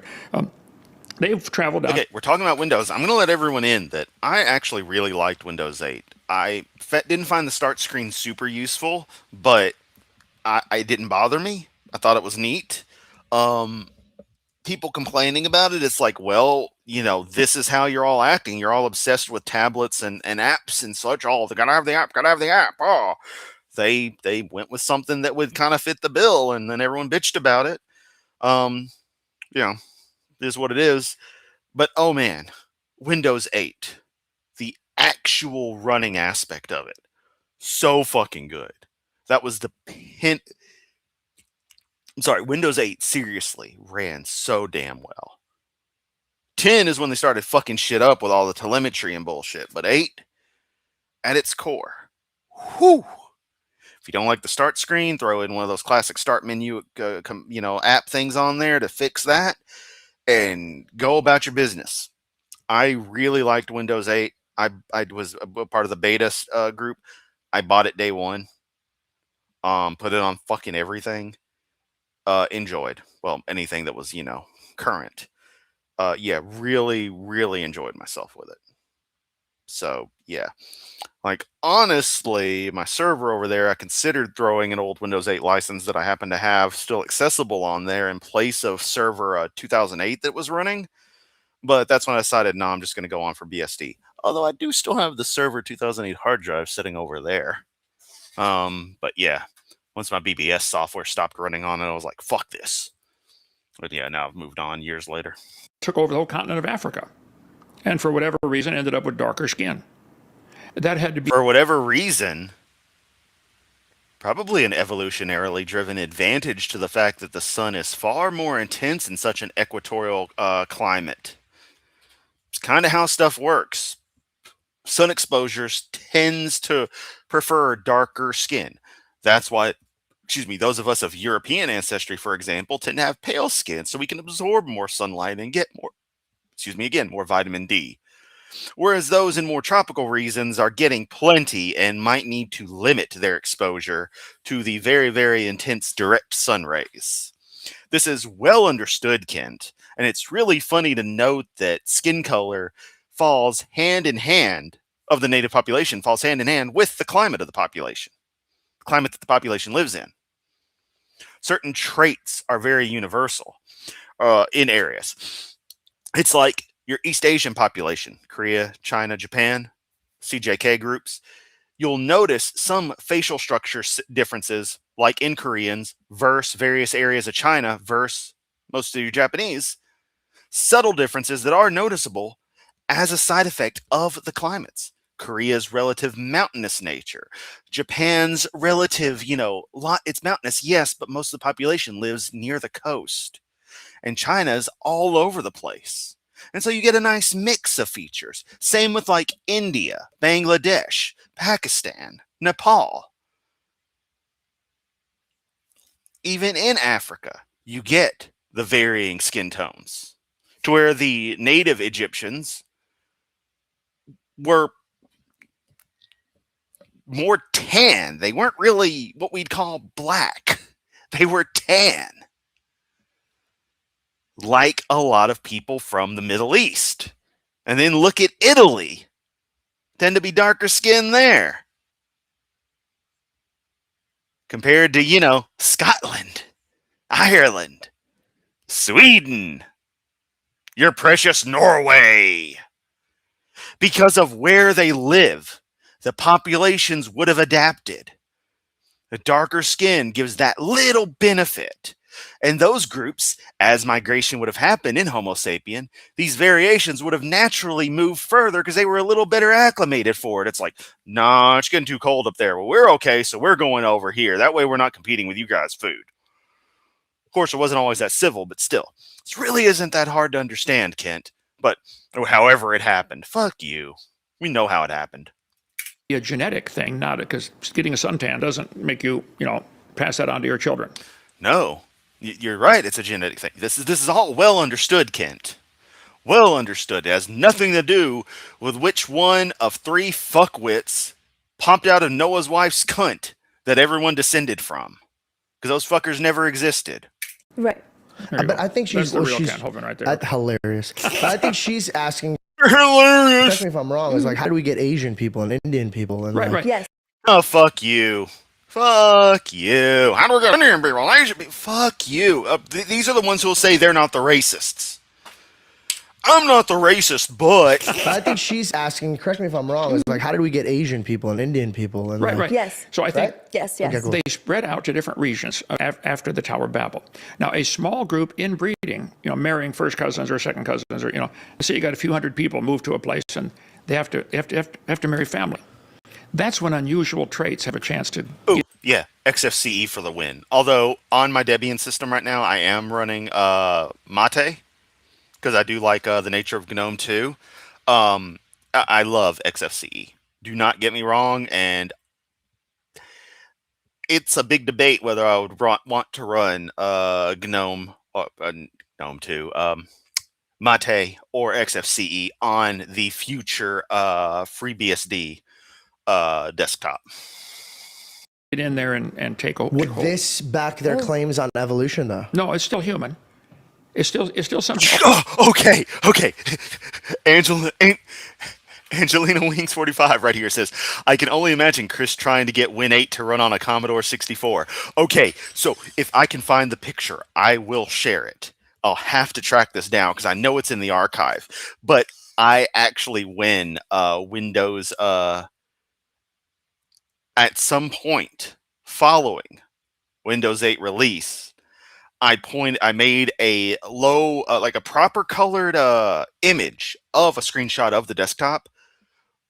They've traveled down. Okay, we're talking about Windows. I'm going to let everyone in that I actually really liked Windows 8. I didn't find the start screen super useful, but it didn't bother me. I thought it was neat. People complaining about it, it's like, well, this is how you're all acting. You're all obsessed with tablets and apps and such. Oh, they gotta have the app, gotta have the app. Oh, they went with something that would kind of fit the bill, and then everyone bitched about it. It is what it is. But oh man, Windows 8, the actual running aspect of it, so fucking good. That was the hint. I'm sorry, Windows 8 seriously ran so damn well. 10 is when they started fucking shit up with all the telemetry and bullshit, but 8, at its core, whew. If you don't like the start screen, throw in one of those classic start menu, app things on there to fix that, and go about your business. I really liked Windows 8. I was a part of the beta group. I bought it day one. Put it on fucking everything. Enjoyed. Well, anything that was, current. Really, really enjoyed myself with it. So, yeah. Like, honestly, my server over there, I considered throwing an old Windows 8 license that I happen to have still accessible on there in place of server 2008 that was running. But that's when I decided, no, I'm just going to go on for BSD. Although I do still have the server 2008 hard drive sitting over there. But yeah, once my BBS software stopped running on it, I was like, fuck this. But yeah, now I've moved on years later. Took over the whole continent of Africa. And for whatever reason, ended up with darker skin. That had to be... For whatever reason, probably an evolutionarily driven advantage to the fact that the sun is far more intense in such an equatorial climate. It's kind of how stuff works. Sun exposures tends to prefer darker skin. That's why, those of us of European ancestry, for example, tend to have pale skin so we can absorb more sunlight and get more vitamin D. Whereas those in more tropical regions are getting plenty and might need to limit their exposure to the very, very intense direct sun rays. This is well understood, Kent, and it's really funny to note that skin color falls hand in hand of the native population, falls hand in hand with the climate of the population, the climate that the population lives in. Certain traits are very universal in areas. It's like your East Asian population, Korea, China, Japan, CJK groups, you'll notice some facial structure differences, like in Koreans versus various areas of China versus most of your Japanese. Subtle differences that are noticeable as a side effect of the climates. Korea's relative mountainous nature. Japan's relative, it's mountainous, yes, but most of the population lives near the coast. And China's all over the place. And so you get a nice mix of features. Same with like India, Bangladesh, Pakistan, Nepal. Even in Africa, you get the varying skin tones, to where the native Egyptians were more tan. They weren't really what we'd call black. They were tan. Like a lot of people from the Middle East. And then look at Italy. Tend to be darker skin there. Compared to, Scotland, Ireland, Sweden, your precious Norway. Because of where they live, the populations would have adapted. The darker skin gives that little benefit. And those groups, as migration would have happened in Homo sapien, these variations would have naturally moved further because they were a little better acclimated for it. It's like, nah, it's getting too cold up there. Well, we're okay, so we're going over here. That way we're not competing with you guys' food. Of course, it wasn't always that civil, but still. This really isn't that hard to understand, Kent. But however it happened, fuck you. We know how it happened. A genetic thing, not because getting a suntan doesn't make you, pass that on to your children. No, you're right. It's a genetic thing. This is all well understood, Kent. Well understood. It has nothing to do with which one of 3 fuckwits popped out of Noah's wife's cunt that everyone descended from. Because those fuckers never existed. Right. But I think she's That's the real she's Kent Hovind right there. hilarious. But I think she's asking. Hilarious. Correct me if I'm wrong. Is like, how do we get Asian people and Indian people? And Right, like, right. Yes. Oh, fuck you. Fuck you. How do we get Indian people? Asian people? Fuck you. These are the ones who will say they're not the racists. I'm not the racist, but I think she's asking. Correct me if I'm wrong. Is like, how do we get Asian people and Indian people? And Right, like, right. Yes. So I think Yes. Okay, cool. they spread out to different regions after the Tower of Babel. Now, a small group inbreeding, marrying first cousins or second cousins, or let's say you got a few hundred people move to a place and they have to marry family. That's when unusual traits have a chance to. ooh, yeah, XFCE for the win. Although on my Debian system right now, I am running Mate because I do like the nature of GNOME too. I love XFCE. Do not get me wrong, and it's a big debate whether I would want to run GNOME or GNOME 2, Mate or XFCE on the future FreeBSD desktop. Get in there and take over. Would this back their claims on evolution, though? No, it's still human. It's still something. Oh, okay. Angelina Wings 45 right here says, I can only imagine Chris trying to get Win8 to run on a Commodore 64. Okay, so if I can find the picture, I will share it. I'll have to track this down because I know it's in the archive. But I actually win Windows at some point following Windows 8 release. I made a low, like a proper colored image of a screenshot of the desktop,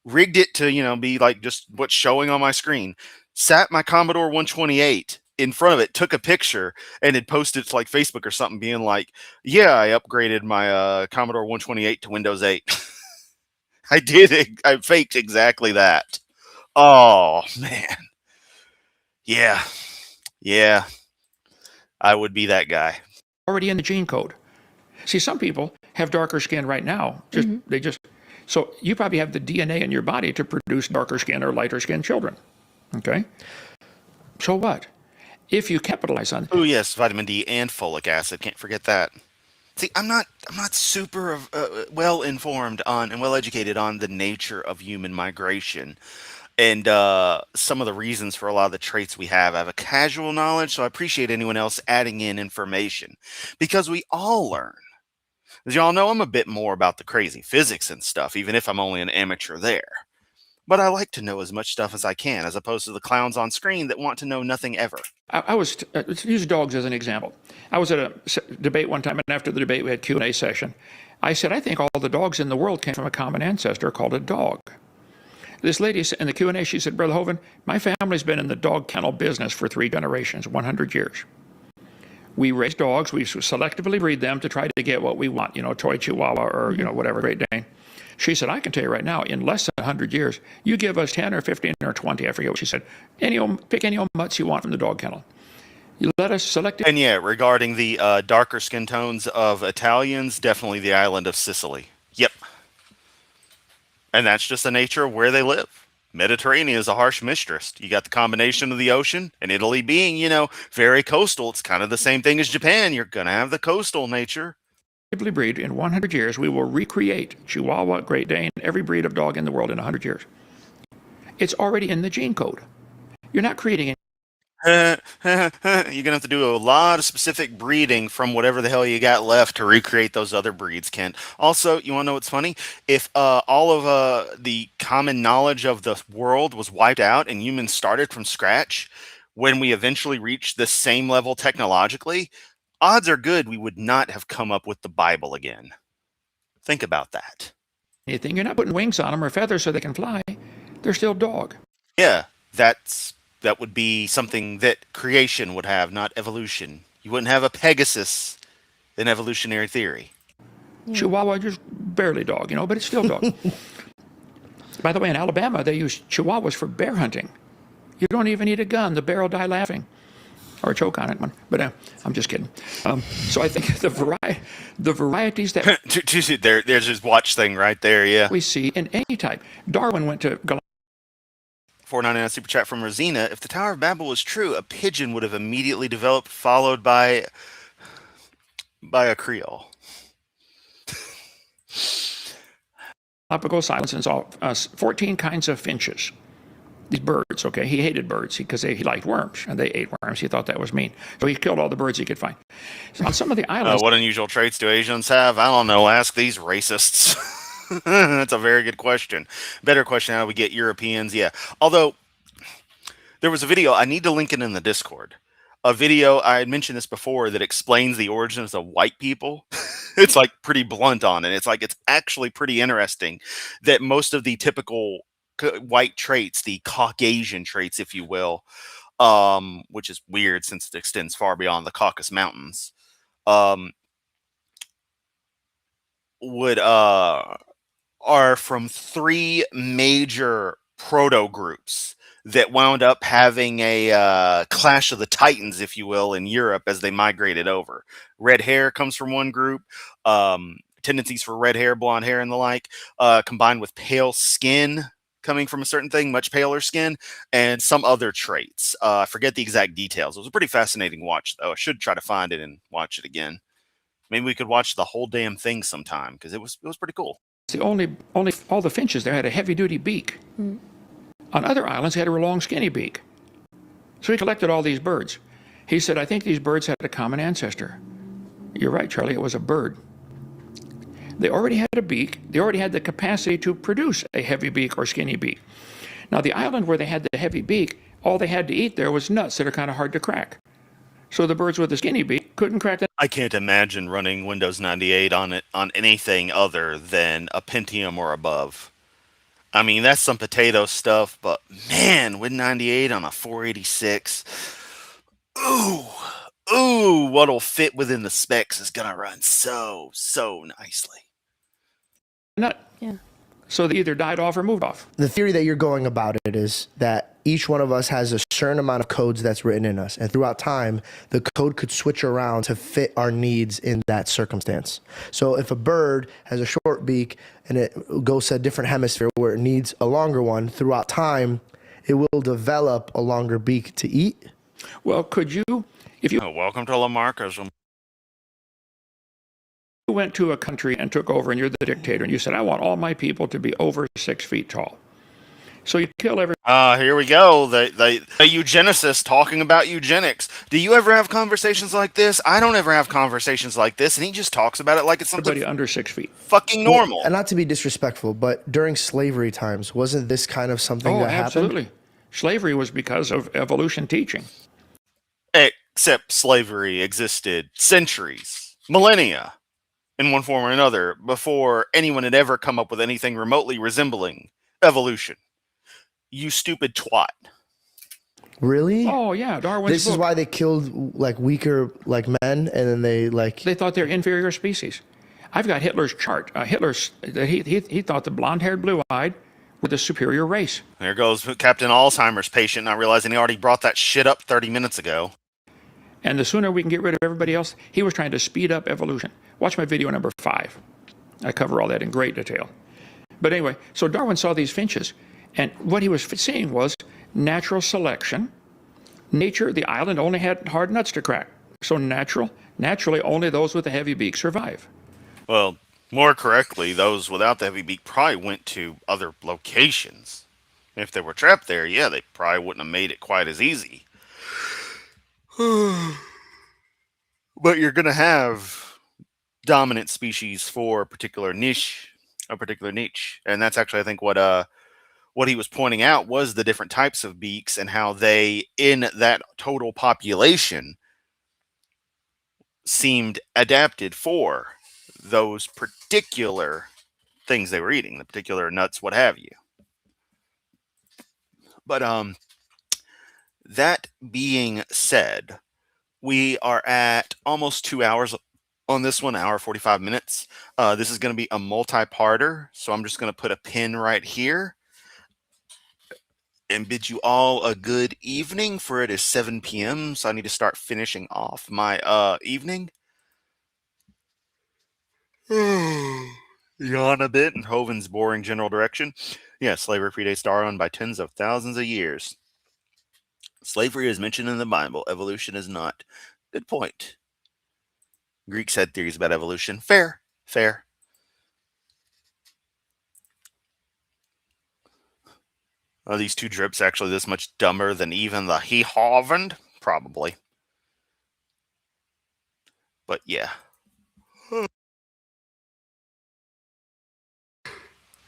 rigged it to, be like just what's showing on my screen, sat my Commodore 128 in front of it, took a picture, and had posted it to like Facebook or something being like, yeah, I upgraded my Commodore 128 to Windows 8. I did it. I faked exactly that. Oh, man. Yeah. I would be that guy. Already in the gene code. See, some people have darker skin right now. So you probably have the DNA in your body to produce darker skin or lighter skinned children. Okay? So what? If you capitalize on Oh yes, vitamin D and folic acid. Can't forget that. See, I'm not super well informed on and well educated on the nature of human migration. And some of the reasons for a lot of the traits we have. I have a casual knowledge, so I appreciate anyone else adding in information because we all learn. As y'all know, I'm a bit more about the crazy physics and stuff, even if I'm only an amateur there. But I like to know as much stuff as I can, as opposed to the clowns on screen that want to know nothing ever. I was, let's use dogs as an example. I was at a debate one time, and after the debate, we had Q&A session. I said, I think all the dogs in the world came from a common ancestor called a dog. This lady in the Q&A, she said, Brother Hovind, my family's been in the dog kennel business for 3 generations, 100 years. We raise dogs, we selectively breed them to try to get what we want, toy chihuahua or, whatever, Great Dane. She said, I can tell you right now, in less than 100 years, you give us 10 or 15 or 20, I forget what she said, pick any old mutts you want from the dog kennel. You let us select it. And yeah, regarding the darker skin tones of Italians, definitely the island of Sicily. Yep. And that's just the nature of where they live. Mediterranean is a harsh mistress. You got the combination of the ocean, and Italy being, very coastal. It's kind of the same thing as Japan. You're going to have the coastal nature. Breed in 100 years, we will recreate Chihuahua, Great Dane, every breed of dog in the world in 100 years. It's already in the gene code. You're not creating it. You're going to have to do a lot of specific breeding from whatever the hell you got left to recreate those other breeds, Kent. Also, you want to know what's funny? If all of the common knowledge of the world was wiped out and humans started from scratch, when we eventually reach the same level technologically, odds are good we would not have come up with the Bible again. Think about that. Anything. You're not putting wings on them or feathers so they can fly. They're still dog. Yeah, that would be something that creation would have, not evolution. You wouldn't have a Pegasus in evolutionary theory. Chihuahua, just barely dog, but it's still dog. By the way, in Alabama, they use Chihuahuas for bear hunting. You don't even need a gun. The bear will die laughing. Or choke on it. But I'm just kidding. So I think the varieties that there's his watch thing right there, yeah. we see in any type. Darwin went to $4.99 super chat from Rosina. If the Tower of Babel was true, a pigeon would have immediately developed, followed by a Creole. Galapagos Islands and saw 14 kinds of finches. These birds, okay? He hated birds because he liked worms, and they ate worms. He thought that was mean. So he killed all the birds he could find. So on some of the islands... what unusual traits do Asians have? I don't know. Ask these racists. That's a very good question. Better question, how do we get Europeans? Yeah. Although, there was a video, I need to link it in the Discord. A video, I had mentioned this before, that explains the origins of white people. It's like pretty blunt on it. It's actually pretty interesting that most of the typical white traits, the Caucasian traits, if you will, which is weird since it extends far beyond the Caucasus Mountains, would are from three major proto groups that wound up having a clash of the titans, if you will, in Europe as they migrated over. Red hair comes from one group, tendencies for red hair, blonde hair, and the like, combined with pale skin coming from a certain thing, much paler skin, and some other traits. I forget the exact details. It was a pretty fascinating watch, though. I should try to find it and watch it again. Maybe we could watch the whole damn thing sometime, because it was pretty cool. The only all the finches there had a heavy-duty beak. Mm. On other islands, they had a long, skinny beak. So he collected all these birds. He said, I think these birds had a common ancestor. You're right, Charlie, it was a bird. They already had a beak. They already had the capacity to produce a heavy beak or skinny beak. Now, the island where they had the heavy beak, all they had to eat there was nuts that are kind of hard to crack. So the birds with the skinny beak couldn't crack that. I can't imagine running Windows 98 on it on anything other than a Pentium or above. I mean, that's some potato stuff, but man, Win 98 on a 486. Ooh, what'll fit within the specs is gonna run so nicely. Yeah. So they either died off or moved off. The theory that you're going about it is that each one of us has a certain amount of codes that's written in us. And throughout time, the code could switch around to fit our needs in that circumstance. So if a bird has a short beak and it goes to a different hemisphere where it needs a longer one, throughout time, it will develop a longer beak to eat. Well, could you, if you... welcome to Lamarcus. You went to a country and took over and you're the dictator and you said, I want all my people to be over 6 feet tall. So you kill every... Here we go. The eugenicist talking about eugenics. Do you ever have conversations like this? I don't ever have conversations like this, and he just talks about it like it's something everybody under 6 feet. Fucking normal. Well, and not to be disrespectful, but during slavery times, wasn't this kind of something that absolutely. happened? Slavery was because of evolution teaching. Except slavery existed centuries, millennia, in one form or another, before anyone had ever come up with anything remotely resembling evolution. You stupid twat. Really? Oh, yeah, Darwin's This is why they killed, like, weaker, like, men, and then they thought they're inferior species. I've got Hitler's chart. He thought the blonde-haired, blue-eyed were the superior race. There goes Captain Alzheimer's patient not realizing he already brought that shit up 30 minutes ago. And the sooner we can get rid of everybody else, he was trying to speed up evolution. Watch my video number 5. I cover all that in great detail. But anyway, so Darwin saw these finches, and what he was seeing was natural selection. Nature, the island only had hard nuts to crack. So naturally, only those with a heavy beak survive. Well, more correctly, those without the heavy beak probably went to other locations. If they were trapped there, yeah, they probably wouldn't have made it quite as easy. But you're going to have dominant species for a particular niche. And that's actually, I think, what he was pointing out was the different types of beaks and how they, in that total population, seemed adapted for those particular things they were eating, the particular nuts, what have you. But that being said, we are at almost 2 hours on this one, hour 45 minutes. This is going to be a multi-parter, so I'm just going to put a pin right here and bid you all a good evening, for it is 7 p.m., so I need to start finishing off my evening. Yawn a bit in Hovind's boring general direction. Yeah, slavery predates Darwin by tens of thousands of years. Slavery is mentioned in the Bible. Evolution is not. Good point. Greeks had theories about evolution. Fair. Fair. Are these two drips actually this much dumber than even the Hovind? Probably. But yeah.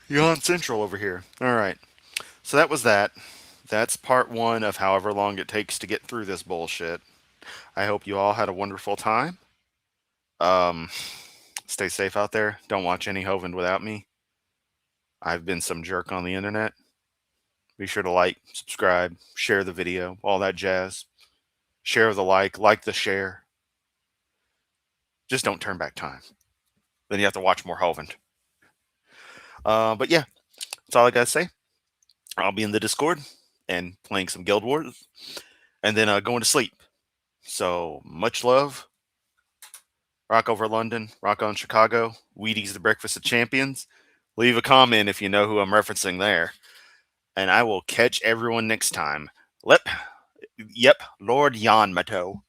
Yawn Central over here. Alright. So that was that. That's part 1 of however long it takes to get through this bullshit. I hope you all had a wonderful time. Stay safe out there. Don't watch any Hovind without me. I've been some jerk on the internet. Be sure to like, subscribe, share the video, all that jazz. Share the like the share. Just don't turn back time. Then you have to watch more Hovind. But yeah, that's all I gotta say. I'll be in the Discord and playing some Guild Wars, and then going to sleep. So much love. Rock over London. Rock on Chicago. Wheaties, the breakfast of champions. Leave a comment if you know who I'm referencing there. And I will catch everyone next time. Yep, Lord Yamato.